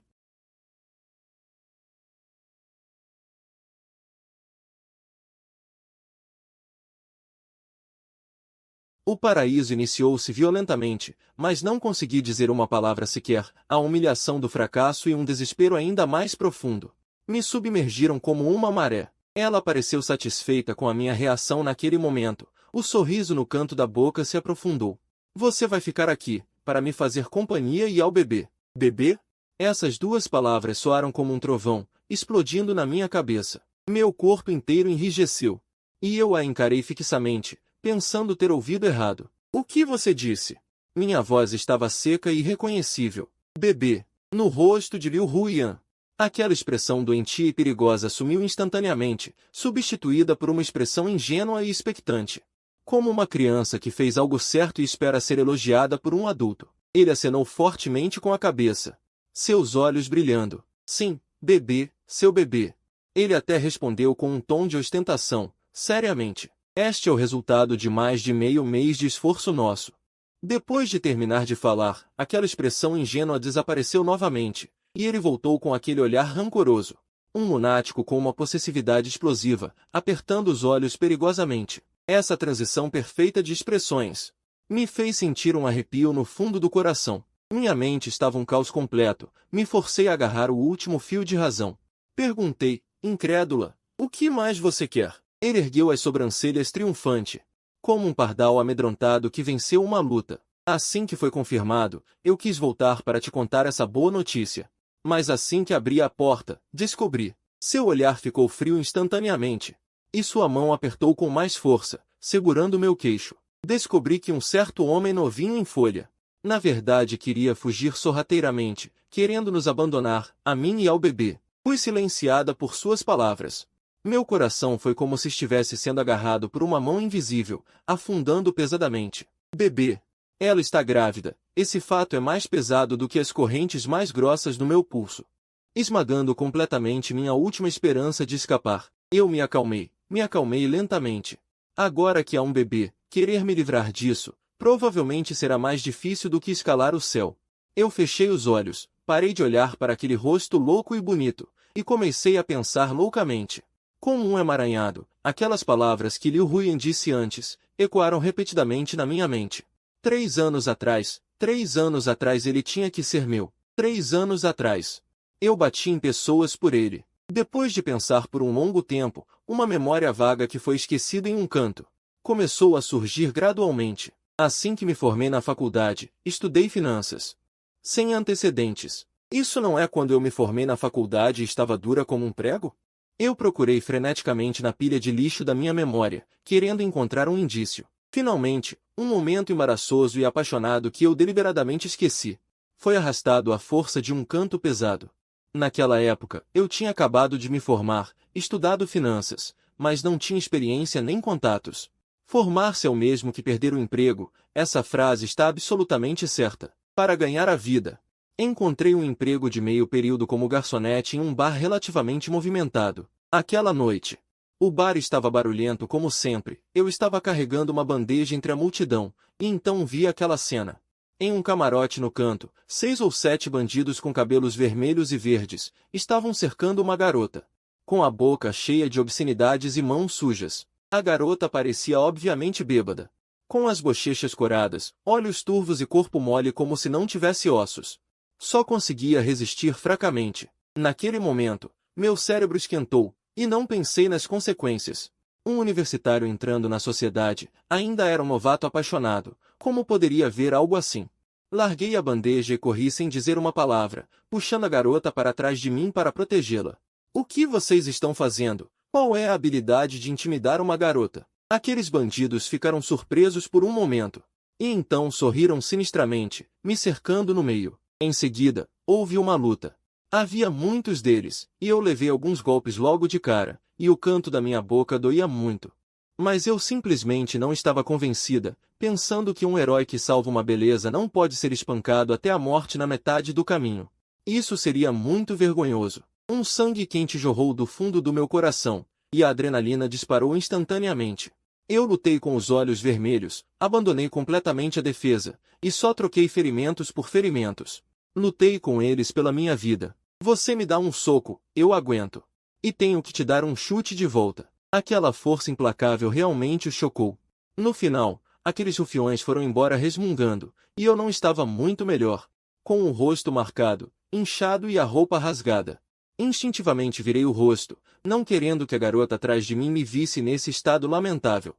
O paraíso iniciou-se violentamente, mas não consegui dizer uma palavra sequer, a humilhação do fracasso e um desespero ainda mais profundo me submergiram como uma maré. Ela pareceu satisfeita com a minha reação naquele momento, o sorriso no canto da boca se aprofundou. Você vai ficar aqui, para me fazer companhia e ao bebê. Bebê? Essas 2 palavras soaram como um trovão, explodindo na minha cabeça. Meu corpo inteiro enrijeceu. E eu a encarei fixamente, pensando ter ouvido errado. O que você disse? Minha voz estava seca e irreconhecível. Bebê. No rosto de Liu Huiyan. Aquela expressão doentia e perigosa sumiu instantaneamente, substituída por uma expressão ingênua e expectante. Como uma criança que fez algo certo e espera ser elogiada por um adulto. Ele acenou fortemente com a cabeça, seus olhos brilhando. Sim, bebê, seu bebê. Ele até respondeu com um tom de ostentação, seriamente. Este é o resultado de mais de meio mês de esforço nosso. Depois de terminar de falar, aquela expressão ingênua desapareceu novamente, e ele voltou com aquele olhar rancoroso. Um lunático com uma possessividade explosiva, apertando os olhos perigosamente. Essa transição perfeita de expressões me fez sentir um arrepio no fundo do coração. Minha mente estava um caos completo, me forcei a agarrar o último fio de razão. Perguntei, incrédula, o que mais você quer? Ele ergueu as sobrancelhas triunfante, como um pardal amedrontado que venceu uma luta. Assim que foi confirmado, eu quis voltar para te contar essa boa notícia. Mas assim que abri a porta, descobri. Seu olhar ficou frio instantaneamente, e sua mão apertou com mais força, segurando meu queixo. Descobri que um certo homem novinho em folha, na verdade queria fugir sorrateiramente, querendo nos abandonar, a mim e ao bebê. Fui silenciada por suas palavras. Meu coração foi como se estivesse sendo agarrado por uma mão invisível, afundando pesadamente. Bebê. Ela está grávida. Esse fato é mais pesado do que as correntes mais grossas do meu pulso, esmagando completamente minha última esperança de escapar. Eu me acalmei lentamente. Agora que há um bebê, querer me livrar disso, provavelmente será mais difícil do que escalar o céu. Eu fechei os olhos, parei de olhar para aquele rosto louco e bonito, e comecei a pensar loucamente. Como um emaranhado, aquelas palavras que Liu Huyan disse antes, ecoaram repetidamente na minha mente. 3 anos atrás ele tinha que ser meu. 3 anos atrás. Eu bati em pessoas por ele. Depois de pensar por um longo tempo, uma memória vaga que foi esquecida em um canto começou a surgir gradualmente. Assim que me formei na faculdade, estudei finanças. Sem antecedentes. Isso não é quando eu me formei na faculdade e estava dura como um prego? Eu procurei freneticamente na pilha de lixo da minha memória, querendo encontrar um indício. Finalmente, um momento embaraçoso e apaixonado que eu deliberadamente esqueci. Foi arrastado à força de um canto pesado. Naquela época, eu tinha acabado de me formar, estudado finanças, mas não tinha experiência nem contatos. Formar-se é o mesmo que perder o emprego, essa frase está absolutamente certa. Para ganhar a vida. Encontrei um emprego de meio período como garçonete em um bar relativamente movimentado. Aquela noite. O bar estava barulhento como sempre, eu estava carregando uma bandeja entre a multidão, e então vi aquela cena. Em um camarote no canto, 6 ou 7 bandidos com cabelos vermelhos e verdes, estavam cercando uma garota. Com a boca cheia de obscenidades e mãos sujas. A garota parecia obviamente bêbada. Com as bochechas coradas, olhos turvos e corpo mole como se não tivesse ossos. Só conseguia resistir fracamente. Naquele momento, meu cérebro esquentou, e não pensei nas consequências. Um universitário entrando na sociedade, ainda era um novato apaixonado, como poderia ver algo assim? Larguei a bandeja e corri sem dizer uma palavra, puxando a garota para trás de mim para protegê-la. O que vocês estão fazendo? Qual é a habilidade de intimidar uma garota? Aqueles bandidos ficaram surpresos por um momento. E então sorriram sinistramente, me cercando no meio. Em seguida, houve uma luta. Havia muitos deles, e eu levei alguns golpes logo de cara, e o canto da minha boca doía muito. Mas eu simplesmente não estava convencida, pensando que um herói que salva uma beleza não pode ser espancado até a morte na metade do caminho. Isso seria muito vergonhoso. Um sangue quente jorrou do fundo do meu coração, e a adrenalina disparou instantaneamente. Eu lutei com os olhos vermelhos, abandonei completamente a defesa, e só troquei ferimentos por ferimentos. Lutei com eles pela minha vida. Você me dá um soco, eu aguento. E tenho que te dar um chute de volta. Aquela força implacável realmente o chocou. No final, aqueles rufiões foram embora resmungando, e eu não estava muito melhor. Com o rosto marcado, inchado e a roupa rasgada. Instintivamente virei o rosto, não querendo que a garota atrás de mim me visse nesse estado lamentável.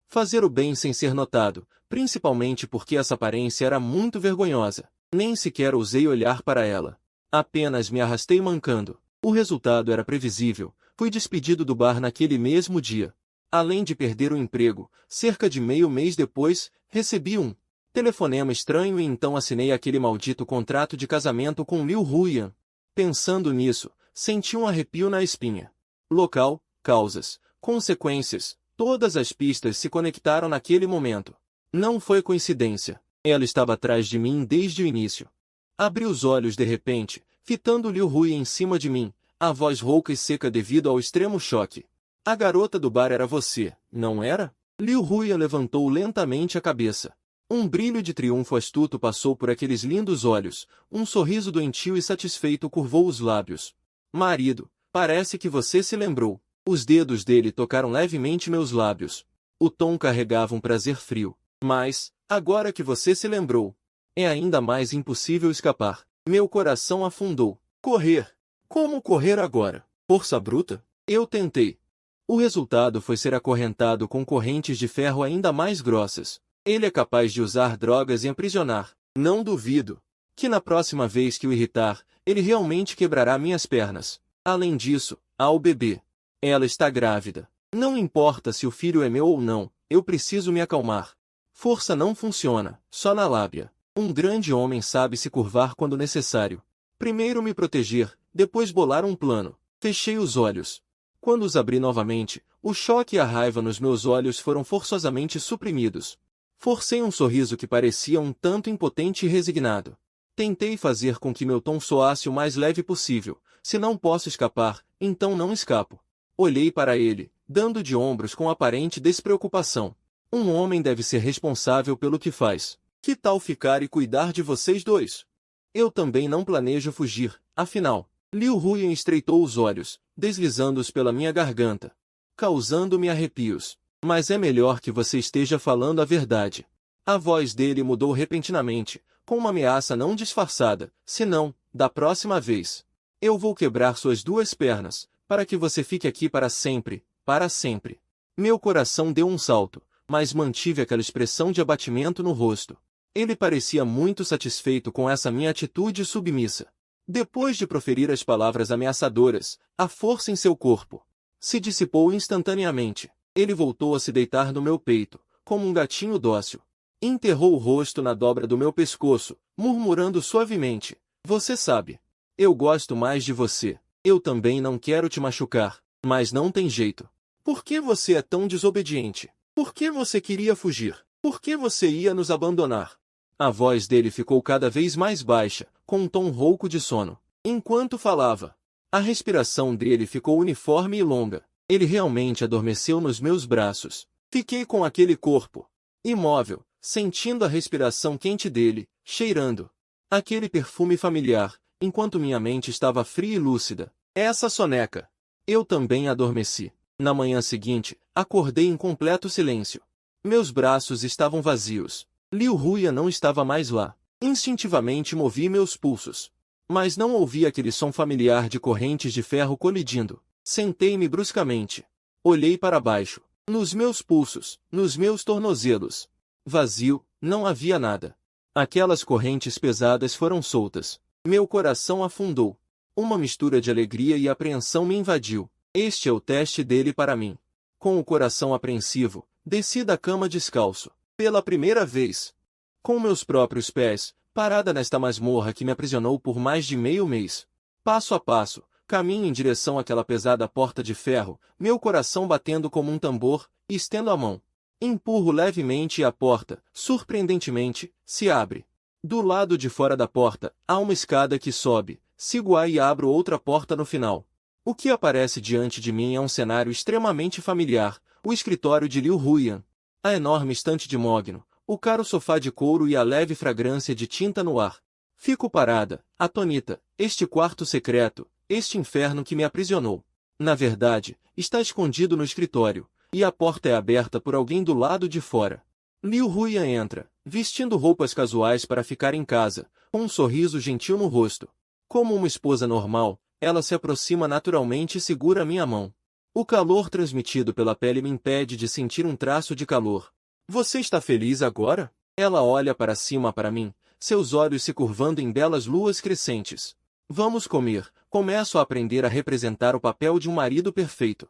Fazer o bem sem ser notado, principalmente porque essa aparência era muito vergonhosa. Nem sequer ousei olhar para ela. Apenas me arrastei mancando. O resultado era previsível. Fui despedido do bar naquele mesmo dia. Além de perder o emprego, cerca de meio mês depois, recebi um telefonema estranho e então assinei aquele maldito contrato de casamento com Liu Huyan. Pensando nisso, senti um arrepio na espinha. Local, causas, consequências, todas as pistas se conectaram naquele momento. Não foi coincidência. Ela estava atrás de mim desde o início. Abri os olhos de repente, fitando Liu Huyan em cima de mim, a voz rouca e seca devido ao extremo choque. A garota do bar era você, não era? Liu Huyan levantou lentamente a cabeça. Um brilho de triunfo astuto passou por aqueles lindos olhos, um sorriso doentio e satisfeito curvou os lábios. Marido, parece que você se lembrou. Os dedos dele tocaram levemente meus lábios. O tom carregava um prazer frio. Mas, agora que você se lembrou, é ainda mais impossível escapar. Meu coração afundou. Correr. Como correr agora? Força bruta? Eu tentei. O resultado foi ser acorrentado com correntes de ferro ainda mais grossas. Ele é capaz de usar drogas e aprisionar. Não duvido que na próxima vez que o irritar, ele realmente quebrará minhas pernas. Além disso, há o bebê. Ela está grávida. Não importa se o filho é meu ou não, eu preciso me acalmar. Força não funciona, só na lábia. Um grande homem sabe se curvar quando necessário. Primeiro me proteger, depois bolar um plano. Fechei os olhos. Quando os abri novamente, o choque e a raiva nos meus olhos foram forçosamente suprimidos. Forcei um sorriso que parecia um tanto impotente e resignado. Tentei fazer com que meu tom soasse o mais leve possível. Se não posso escapar, então não escapo. Olhei para ele, dando de ombros com aparente despreocupação. Um homem deve ser responsável pelo que faz. Que tal ficar e cuidar de vocês dois? Eu também não planejo fugir, afinal. Liu Huyan estreitou os olhos, deslizando-os pela minha garganta, causando-me arrepios. Mas é melhor que você esteja falando a verdade. A voz dele mudou repentinamente, com uma ameaça não disfarçada, senão, da próxima vez, eu vou quebrar suas duas pernas, para que você fique aqui para sempre, para sempre. Meu coração deu um salto, mas mantive aquela expressão de abatimento no rosto. Ele parecia muito satisfeito com essa minha atitude submissa. Depois de proferir as palavras ameaçadoras, a força em seu corpo se dissipou instantaneamente. Ele voltou a se deitar no meu peito, como um gatinho dócil. Enterrou o rosto na dobra do meu pescoço, murmurando suavemente: você sabe, eu gosto mais de você. Eu também não quero te machucar, mas não tem jeito. Por que você é tão desobediente? Por que você queria fugir? Por que você ia nos abandonar? A voz dele ficou cada vez mais baixa, com um tom rouco de sono. Enquanto falava, a respiração dele ficou uniforme e longa. Ele realmente adormeceu nos meus braços. Fiquei com aquele corpo imóvel, sentindo a respiração quente dele, cheirando aquele perfume familiar, enquanto minha mente estava fria e lúcida. Essa soneca. Eu também adormeci. Na manhã seguinte, acordei em completo silêncio. Meus braços estavam vazios. Liu Huyan não estava mais lá. Instintivamente movi meus pulsos. Mas não ouvi aquele som familiar de correntes de ferro colidindo. Sentei-me bruscamente. Olhei para baixo. Nos meus pulsos, nos meus tornozelos. Vazio, não havia nada. Aquelas correntes pesadas foram soltas. Meu coração afundou. Uma mistura de alegria e apreensão me invadiu. Este é o teste dele para mim. Com o coração apreensivo, desci da cama descalço. Pela primeira vez. Com meus próprios pés, parada nesta masmorra que me aprisionou por mais de meio mês. Passo a passo, caminho em direção àquela pesada porta de ferro, meu coração batendo como um tambor, e estendo a mão. Empurro levemente e a porta, surpreendentemente, se abre. Do lado de fora da porta, há uma escada que sobe, sigo-a e abro outra porta no final. O que aparece diante de mim é um cenário extremamente familiar, o escritório de Liu Huyan. A enorme estante de mogno, o caro sofá de couro e a leve fragrância de tinta no ar. Fico parada, atônita, este quarto secreto, este inferno que me aprisionou. Na verdade, está escondido no escritório, e a porta é aberta por alguém do lado de fora. Liu Huyan entra, vestindo roupas casuais para ficar em casa, com um sorriso gentil no rosto. Como uma esposa normal, ela se aproxima naturalmente e segura minha mão. O calor transmitido pela pele me impede de sentir um traço de calor. Você está feliz agora? Ela olha para cima para mim, seus olhos se curvando em belas luas crescentes. Vamos comer. Começo a aprender a representar o papel de um marido perfeito.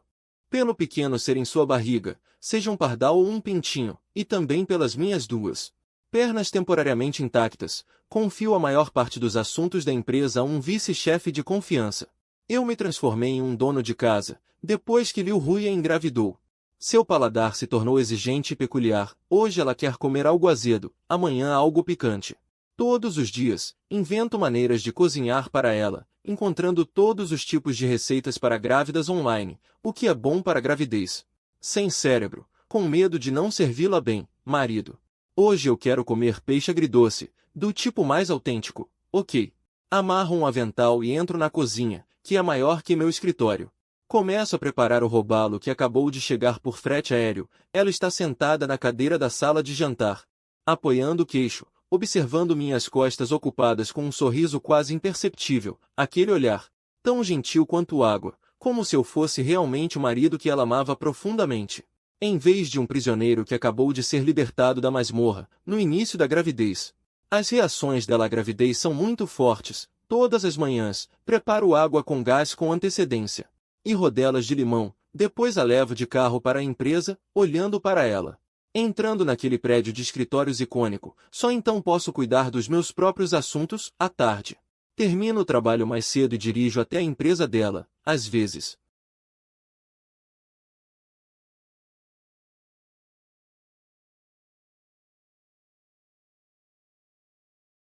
Pelo pequeno ser em sua barriga, seja um pardal ou um pintinho, e também pelas minhas duas pernas temporariamente intactas, confio a maior parte dos assuntos da empresa a um vice-chefe de confiança. Eu me transformei em um dono de casa, depois que Liu Huyan engravidou. Seu paladar se tornou exigente e peculiar. Hoje ela quer comer algo azedo, amanhã algo picante. Todos os dias, invento maneiras de cozinhar para ela, encontrando todos os tipos de receitas para grávidas online, o que é bom para a gravidez. Sem cérebro, com medo de não servi-la bem, marido. Hoje eu quero comer peixe agridoce, do tipo mais autêntico. Ok. Amarro um avental e entro na cozinha, que é maior que meu escritório. Começo a preparar o robalo que acabou de chegar por frete aéreo. Ela está sentada na cadeira da sala de jantar, apoiando o queixo, observando minhas costas ocupadas com um sorriso quase imperceptível, aquele olhar, tão gentil quanto água, como se eu fosse realmente o marido que ela amava profundamente, em vez de um prisioneiro que acabou de ser libertado da masmorra, no início da gravidez. As reações dela à gravidez são muito fortes. Todas as manhãs, preparo água com gás com antecedência. E rodelas de limão, depois a levo de carro para a empresa, olhando para ela. Entrando naquele prédio de escritórios icônico, só então posso cuidar dos meus próprios assuntos, à tarde. Termino o trabalho mais cedo e dirijo até a empresa dela, às vezes.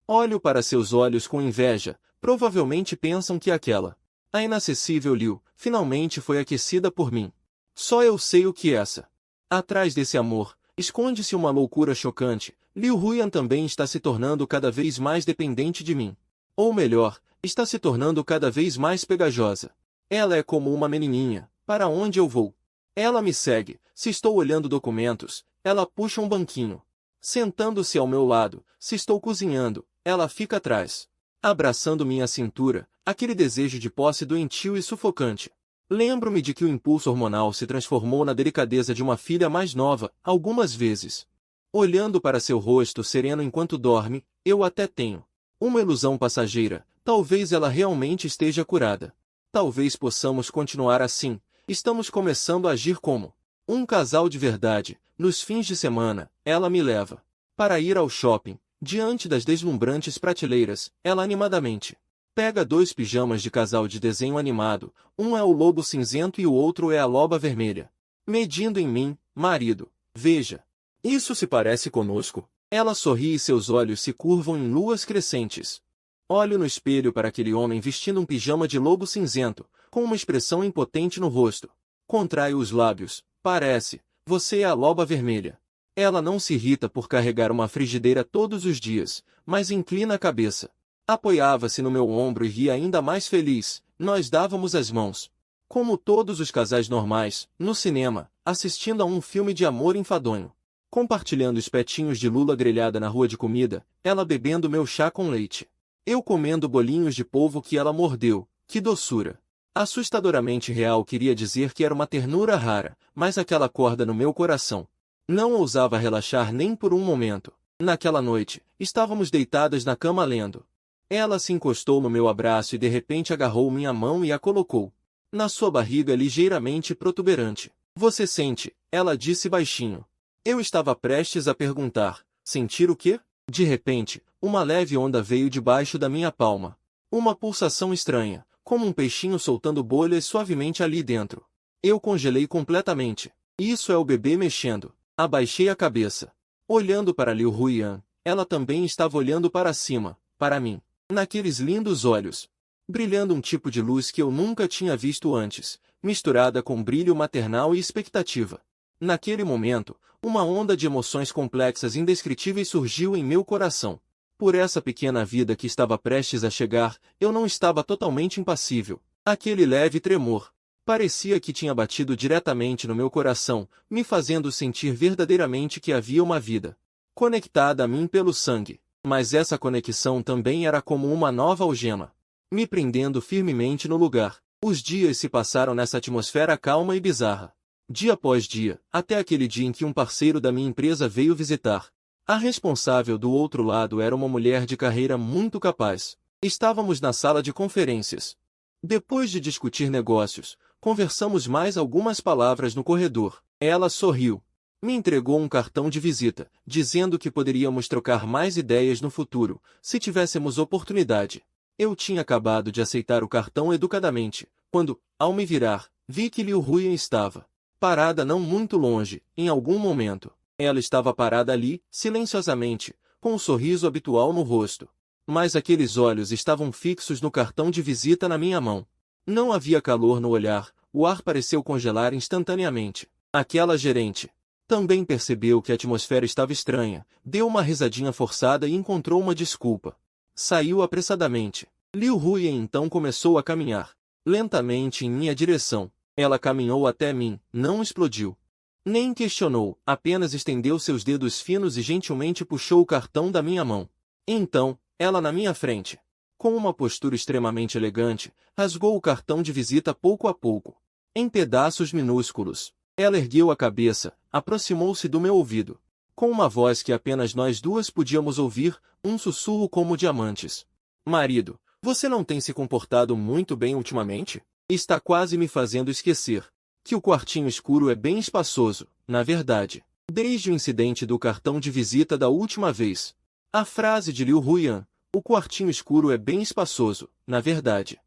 Olho para seus olhos com inveja, provavelmente pensam que a inacessível Liu, finalmente foi aquecida por mim. Só eu sei o que essa. Atrás desse amor, esconde-se uma loucura chocante. Liu Huyan também está se tornando cada vez mais dependente de mim. Ou melhor, está se tornando cada vez mais pegajosa. Ela é como uma menininha, para onde eu vou. Ela me segue, se estou olhando documentos, ela puxa um banquinho. Sentando-se ao meu lado, se estou cozinhando, ela fica atrás. Abraçando minha cintura, aquele desejo de posse doentio e sufocante. Lembro-me de que o impulso hormonal se transformou na delicadeza de uma filha mais nova, algumas vezes. Olhando para seu rosto sereno enquanto dorme, eu até tenho uma ilusão passageira, talvez ela realmente esteja curada. Talvez possamos continuar assim, estamos começando a agir como um casal de verdade. Nos fins de semana, ela me leva para ir ao shopping. Diante das deslumbrantes prateleiras, ela animadamente pega 2 pijamas de casal de desenho animado, um é o lobo cinzento e o outro é a loba vermelha. Medindo em mim, marido, veja. Isso se parece conosco? Ela sorri e seus olhos se curvam em luas crescentes. Olho no espelho para aquele homem vestindo um pijama de lobo cinzento, com uma expressão impotente no rosto. Contraio os lábios. Parece, você é a loba vermelha. Ela não se irrita por carregar uma frigideira todos os dias, mas inclina a cabeça. Apoiava-se no meu ombro e ria ainda mais feliz. Nós dávamos as mãos. Como todos os casais normais, no cinema, assistindo a um filme de amor enfadonho. Compartilhando espetinhos de lula grelhada na rua de comida, ela bebendo meu chá com leite. Eu comendo bolinhos de polvo que ela mordeu. Que doçura! Assustadoramente real queria dizer que era uma ternura rara, mas aquela corda no meu coração. Não ousava relaxar nem por um momento. Naquela noite, estávamos deitadas na cama lendo. Ela se encostou no meu abraço e de repente agarrou minha mão e a colocou na sua barriga ligeiramente protuberante. Você sente? Ela disse baixinho. Eu estava prestes a perguntar, sentir o quê? De repente, uma leve onda veio debaixo da minha palma. Uma pulsação estranha, como um peixinho soltando bolhas suavemente ali dentro. Eu congelei completamente. Isso é o bebê mexendo. Abaixei a cabeça. Olhando para Liu Huiyan, ela também estava olhando para cima, para mim. Naqueles lindos olhos, brilhando um tipo de luz que eu nunca tinha visto antes, misturada com brilho maternal e expectativa. Naquele momento, uma onda de emoções complexas e indescritíveis surgiu em meu coração. Por essa pequena vida que estava prestes a chegar, eu não estava totalmente impassível. Aquele leve tremor parecia que tinha batido diretamente no meu coração, me fazendo sentir verdadeiramente que havia uma vida conectada a mim pelo sangue. Mas essa conexão também era como uma nova algema, me prendendo firmemente no lugar. Os dias se passaram nessa atmosfera calma e bizarra. Dia após dia, até aquele dia em que um parceiro da minha empresa veio visitar. A responsável do outro lado era uma mulher de carreira muito capaz. Estávamos na sala de conferências. Depois de discutir negócios, conversamos mais algumas palavras no corredor. Ela sorriu. Me entregou um cartão de visita, dizendo que poderíamos trocar mais ideias no futuro, se tivéssemos oportunidade. Eu tinha acabado de aceitar o cartão educadamente, quando, ao me virar, vi que Liu Huiyan estava parada não muito longe. Em algum momento, ela estava parada ali, silenciosamente, com o sorriso habitual no rosto. Mas aqueles olhos estavam fixos no cartão de visita na minha mão. Não havia calor no olhar, o ar pareceu congelar instantaneamente. Aquela gerente também percebeu que a atmosfera estava estranha, deu uma risadinha forçada e encontrou uma desculpa. Saiu apressadamente. Liu Huiyan então começou a caminhar lentamente em minha direção. Ela caminhou até mim, não explodiu. Nem questionou, apenas estendeu seus dedos finos e gentilmente puxou o cartão da minha mão. Então, ela na minha frente, com uma postura extremamente elegante, rasgou o cartão de visita pouco a pouco, em pedaços minúsculos. Ela ergueu a cabeça, aproximou-se do meu ouvido. Com uma voz que apenas nós duas podíamos ouvir, um sussurro como diamantes. Marido, você não tem se comportado muito bem ultimamente? Está quase me fazendo esquecer que o quartinho escuro é bem espaçoso, na verdade. Desde o incidente do cartão de visita da última vez. A frase de Liu Huiyan, o quartinho escuro é bem espaçoso, na verdade,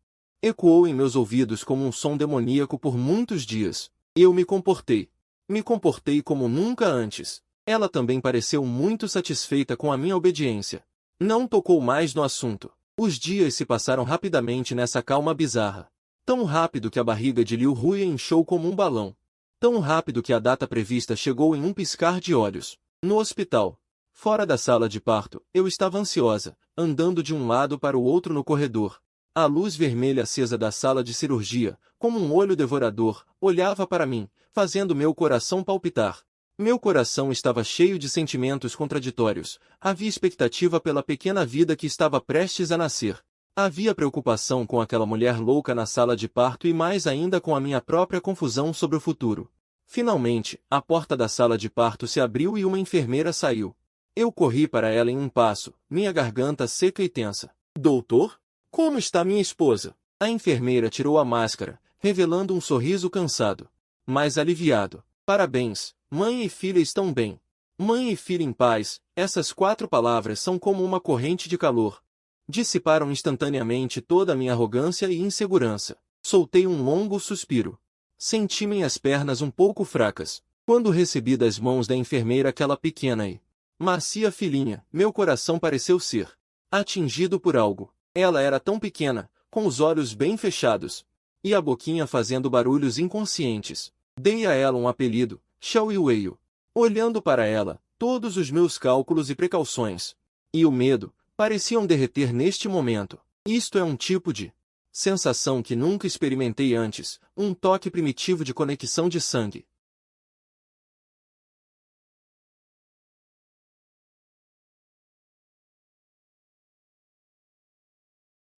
ecoou em meus ouvidos como um som demoníaco por muitos dias. Eu me comportei. Me comportei como nunca antes. Ela também pareceu muito satisfeita com a minha obediência. Não tocou mais no assunto. Os dias se passaram rapidamente nessa calma bizarra. Tão rápido que a barriga de Liu Huiyan inchou como um balão. Tão rápido que a data prevista chegou em um piscar de olhos. No hospital. Fora da sala de parto, eu estava ansiosa, andando de um lado para o outro no corredor. A luz vermelha acesa da sala de cirurgia, como um olho devorador, olhava para mim, fazendo meu coração palpitar. Meu coração estava cheio de sentimentos contraditórios. Havia expectativa pela pequena vida que estava prestes a nascer. Havia preocupação com aquela mulher louca na sala de parto e mais ainda com a minha própria confusão sobre o futuro. Finalmente, a porta da sala de parto se abriu e uma enfermeira saiu. Eu corri para ela em um passo, minha garganta seca e tensa. Doutor? Como está minha esposa? A enfermeira tirou a máscara, revelando um sorriso cansado, mas aliviado. Parabéns, mãe e filha estão bem. Mãe e filha em paz, essas 4 palavras são como uma corrente de calor. Dissiparam instantaneamente toda a minha arrogância e insegurança. Soltei um longo suspiro. Senti minhas pernas um pouco fracas. Quando recebi das mãos da enfermeira aquela pequena e macia filhinha, meu coração pareceu ser atingido por algo. Ela era tão pequena, com os olhos bem fechados, e a boquinha fazendo barulhos inconscientes. Dei a ela um apelido, Xiaoyueio. Olhando para ela, todos os meus cálculos e precauções, e o medo, pareciam derreter neste momento. Isto é um tipo de sensação que nunca experimentei antes, um toque primitivo de conexão de sangue.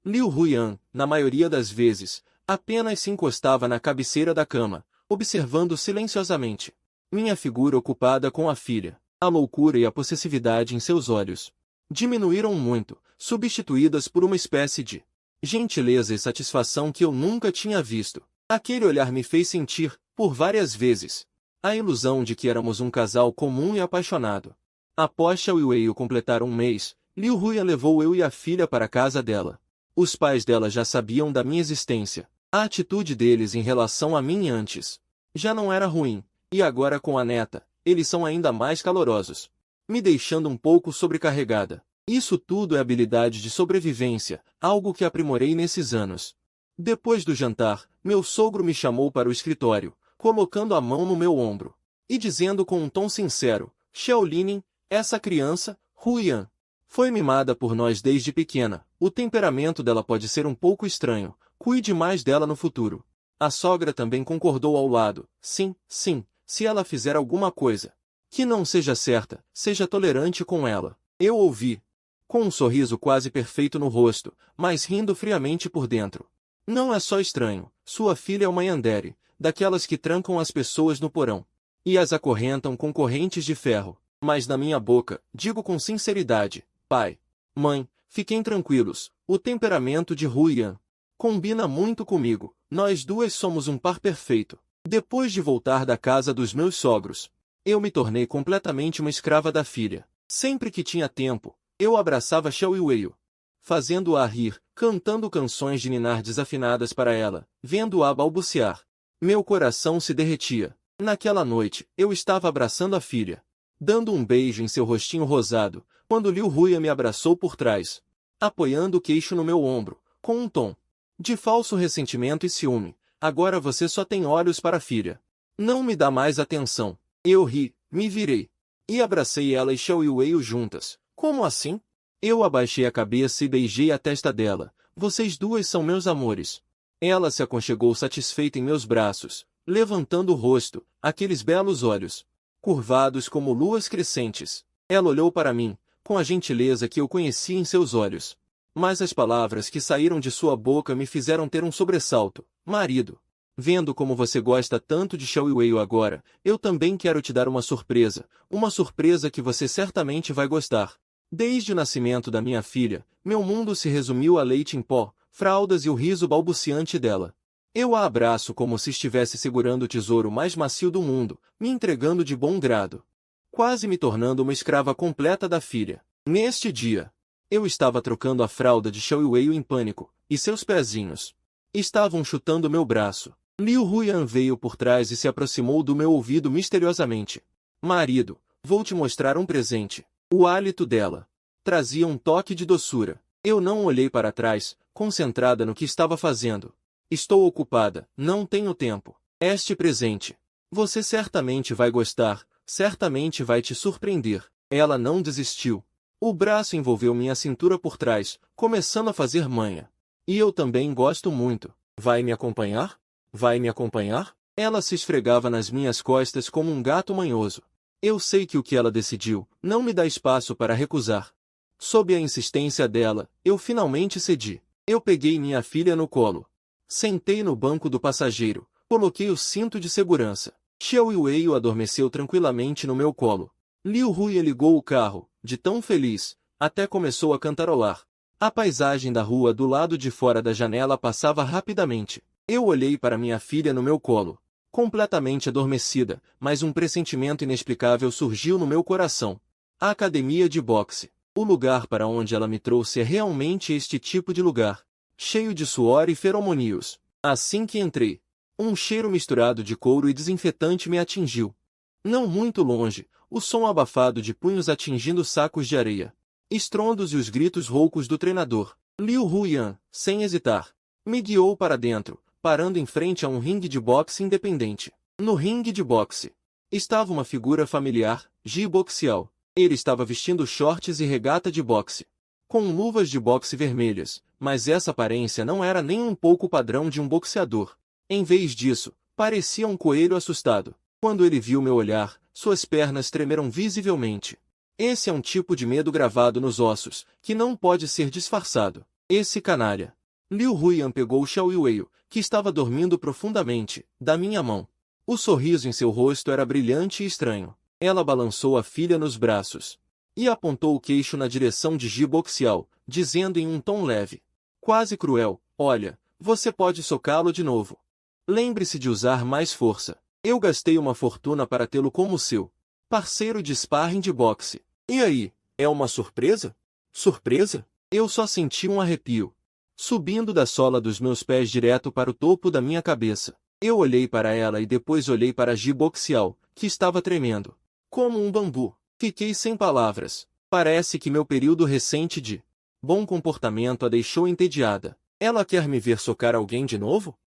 Liu Huiyan, na maioria das vezes, apenas se encostava na cabeceira da cama, observando silenciosamente minha figura ocupada com a filha. A loucura e a possessividade em seus olhos diminuíram muito, substituídas por uma espécie de gentileza e satisfação que eu nunca tinha visto. Aquele olhar me fez sentir, por várias vezes, a ilusão de que éramos um casal comum e apaixonado. Após Xiao Wei completar um mês, Liu Huiyan levou eu e a filha para a casa dela. Os pais dela já sabiam da minha existência. A atitude deles em relação a mim antes já não era ruim, e agora com a neta, eles são ainda mais calorosos, me deixando um pouco sobrecarregada. Isso tudo é habilidade de sobrevivência, algo que aprimorei nesses anos. Depois do jantar, meu sogro me chamou para o escritório, colocando a mão no meu ombro, e dizendo com um tom sincero, Xiaolinin, essa criança, Huiyan, foi mimada por nós desde pequena. O temperamento dela pode ser um pouco estranho. Cuide mais dela no futuro. A sogra também concordou ao lado. Sim, sim, se ela fizer alguma coisa que não seja certa, seja tolerante com ela. Eu ouvi, com um sorriso quase perfeito no rosto, mas rindo friamente por dentro. Não é só estranho. Sua filha é uma yandere, daquelas que trancam as pessoas no porão e as acorrentam com correntes de ferro. Mas na minha boca, digo com sinceridade, pai, mãe, fiquem tranquilos, o temperamento de Huiyan combina muito comigo, nós duas somos um par perfeito. Depois de voltar da casa dos meus sogros, eu me tornei completamente uma escrava da filha. Sempre que tinha tempo, eu abraçava Xiao Wei, fazendo-a rir, cantando canções de ninar desafinadas para ela, vendo-a balbuciar. Meu coração se derretia. Naquela noite, eu estava abraçando a filha, dando um beijo em seu rostinho rosado, quando Liu Huiyan me abraçou por trás, apoiando o queixo no meu ombro, com um tom de falso ressentimento e ciúme. Agora você só tem olhos para a filha. Não me dá mais atenção. Eu ri, me virei, e abracei ela e Xiao Wei juntas. Como assim? Eu abaixei a cabeça e beijei a testa dela. Vocês duas são meus amores. Ela se aconchegou satisfeita em meus braços, levantando o rosto, aqueles belos olhos, curvados como luas crescentes. Ela olhou para mim, com a gentileza que eu conhecia em seus olhos. Mas as palavras que saíram de sua boca me fizeram ter um sobressalto. Marido, vendo como você gosta tanto de Xiao Wei agora, eu também quero te dar uma surpresa que você certamente vai gostar. Desde o nascimento da minha filha, meu mundo se resumiu a leite em pó, fraldas e o riso balbuciante dela. Eu a abraço como se estivesse segurando o tesouro mais macio do mundo, me entregando de bom grado, quase me tornando uma escrava completa da filha. Neste dia, eu estava trocando a fralda de Xiao Wei em pânico, e seus pezinhos estavam chutando meu braço. Liu Huiyan veio por trás e se aproximou do meu ouvido misteriosamente. Marido, vou te mostrar um presente. O hálito dela trazia um toque de doçura. Eu não olhei para trás, concentrada no que estava fazendo. Estou ocupada, não tenho tempo. Este presente. Você certamente vai gostar, certamente vai te surpreender. Ela não desistiu. O braço envolveu minha cintura por trás, começando a fazer manha. E eu também gosto muito. Vai me acompanhar? Vai me acompanhar? Ela se esfregava nas minhas costas como um gato manhoso. Eu sei que o que ela decidiu não me dá espaço para recusar. Sob a insistência dela, eu finalmente cedi. Eu peguei minha filha no colo. Sentei no banco do passageiro, coloquei o cinto de segurança. Xiao Wei adormeceu tranquilamente no meu colo. Liu Huyan ligou o carro, de tão feliz, até começou a cantarolar. A paisagem da rua do lado de fora da janela passava rapidamente. Eu olhei para minha filha no meu colo, completamente adormecida, mas um pressentimento inexplicável surgiu no meu coração. A academia de boxe. O lugar para onde ela me trouxe é realmente este tipo de lugar, cheio de suor e feromônios. Assim que entrei, um cheiro misturado de couro e desinfetante me atingiu. Não muito longe, o som abafado de punhos atingindo sacos de areia. Estrondos e os gritos roucos do treinador. Liu Huyan, sem hesitar, me guiou para dentro, parando em frente a um ringue de boxe independente. No ringue de boxe estava uma figura familiar, Ji Boxiao. Ele estava vestindo shorts e regata de boxe, com luvas de boxe vermelhas, mas essa aparência não era nem um pouco o padrão de um boxeador. Em vez disso, parecia um coelho assustado. Quando ele viu meu olhar, suas pernas tremeram visivelmente. Esse é um tipo de medo gravado nos ossos, que não pode ser disfarçado. Esse canalha. Liu Huyan pegou Xiao Wei, que estava dormindo profundamente, da minha mão. O sorriso em seu rosto era brilhante e estranho. Ela balançou a filha nos braços e apontou o queixo na direção de Ji Boxiao, dizendo em um tom leve, quase cruel, olha, você pode socá-lo de novo. Lembre-se de usar mais força. Eu gastei uma fortuna para tê-lo como seu parceiro de sparring de boxe. E aí, é uma surpresa? Surpresa? Eu só senti um arrepio, subindo da sola dos meus pés direto para o topo da minha cabeça. Eu olhei para ela e depois olhei para Ji Boxiao, que estava tremendo como um bambu. Fiquei sem palavras. Parece que meu período recente de bom comportamento a deixou entediada. Ela quer me ver socar alguém de novo?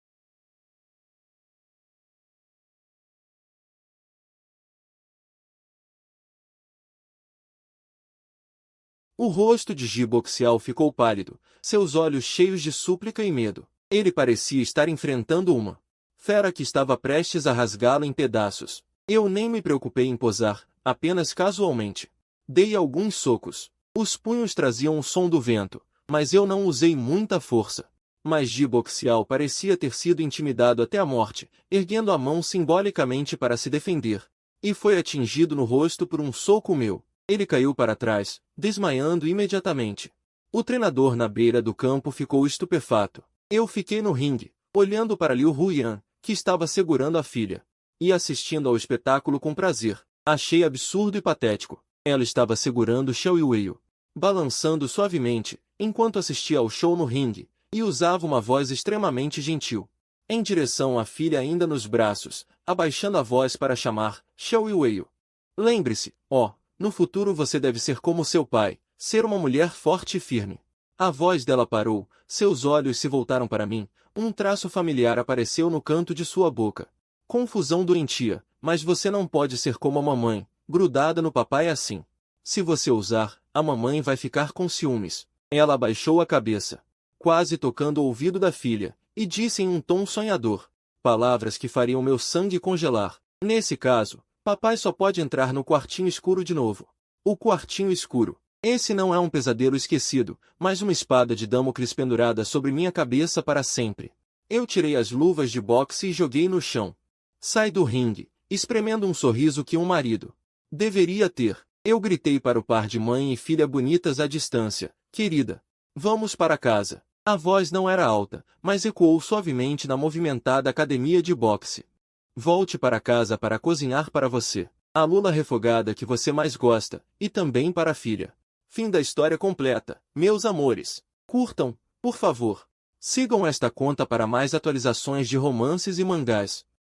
O rosto de Ji Boxiao ficou pálido, seus olhos cheios de súplica e medo. Ele parecia estar enfrentando uma fera que estava prestes a rasgá-lo em pedaços. Eu nem me preocupei em posar, apenas casualmente. Dei alguns socos. Os punhos traziam o som do vento, mas eu não usei muita força. Mas Ji Boxiao parecia ter sido intimidado até a morte, erguendo a mão simbolicamente para se defender. E foi atingido no rosto por um soco meu. Ele caiu para trás, desmaiando imediatamente. O treinador na beira do campo ficou estupefato. Eu fiquei no ringue, olhando para Liu Huyan, que estava segurando a filha e assistindo ao espetáculo com prazer. Achei absurdo e patético. Ela estava segurando Xiao Wei, balançando suavemente, enquanto assistia ao show no ringue, e usava uma voz extremamente gentil, em direção à filha ainda nos braços, abaixando a voz para chamar Xiao Wei. Lembre-se, no futuro você deve ser como seu pai, ser uma mulher forte e firme. A voz dela parou, seus olhos se voltaram para mim, um traço familiar apareceu no canto de sua boca. Confusão doentia, mas você não pode ser como a mamãe, grudada no papai assim. Se você ousar, a mamãe vai ficar com ciúmes. Ela abaixou a cabeça, quase tocando o ouvido da filha, e disse em um tom sonhador, palavras que fariam meu sangue congelar. Nesse caso, papai só pode entrar no quartinho escuro de novo. O quartinho escuro. Esse não é um pesadelo esquecido, mas uma espada de Damocles pendurada sobre minha cabeça para sempre. Eu tirei as luvas de boxe e joguei no chão. Sai do ringue, espremendo um sorriso que um marido deveria ter. Eu gritei para o par de mãe e filha bonitas à distância, querida, vamos para casa. A voz não era alta, mas ecoou suavemente na movimentada academia de boxe. Volte para casa para cozinhar para você a lula refogada que você mais gosta, e também para a filha. Fim da história completa, meus amores. Curtam, por favor. Sigam esta conta para mais atualizações de romances e mangás.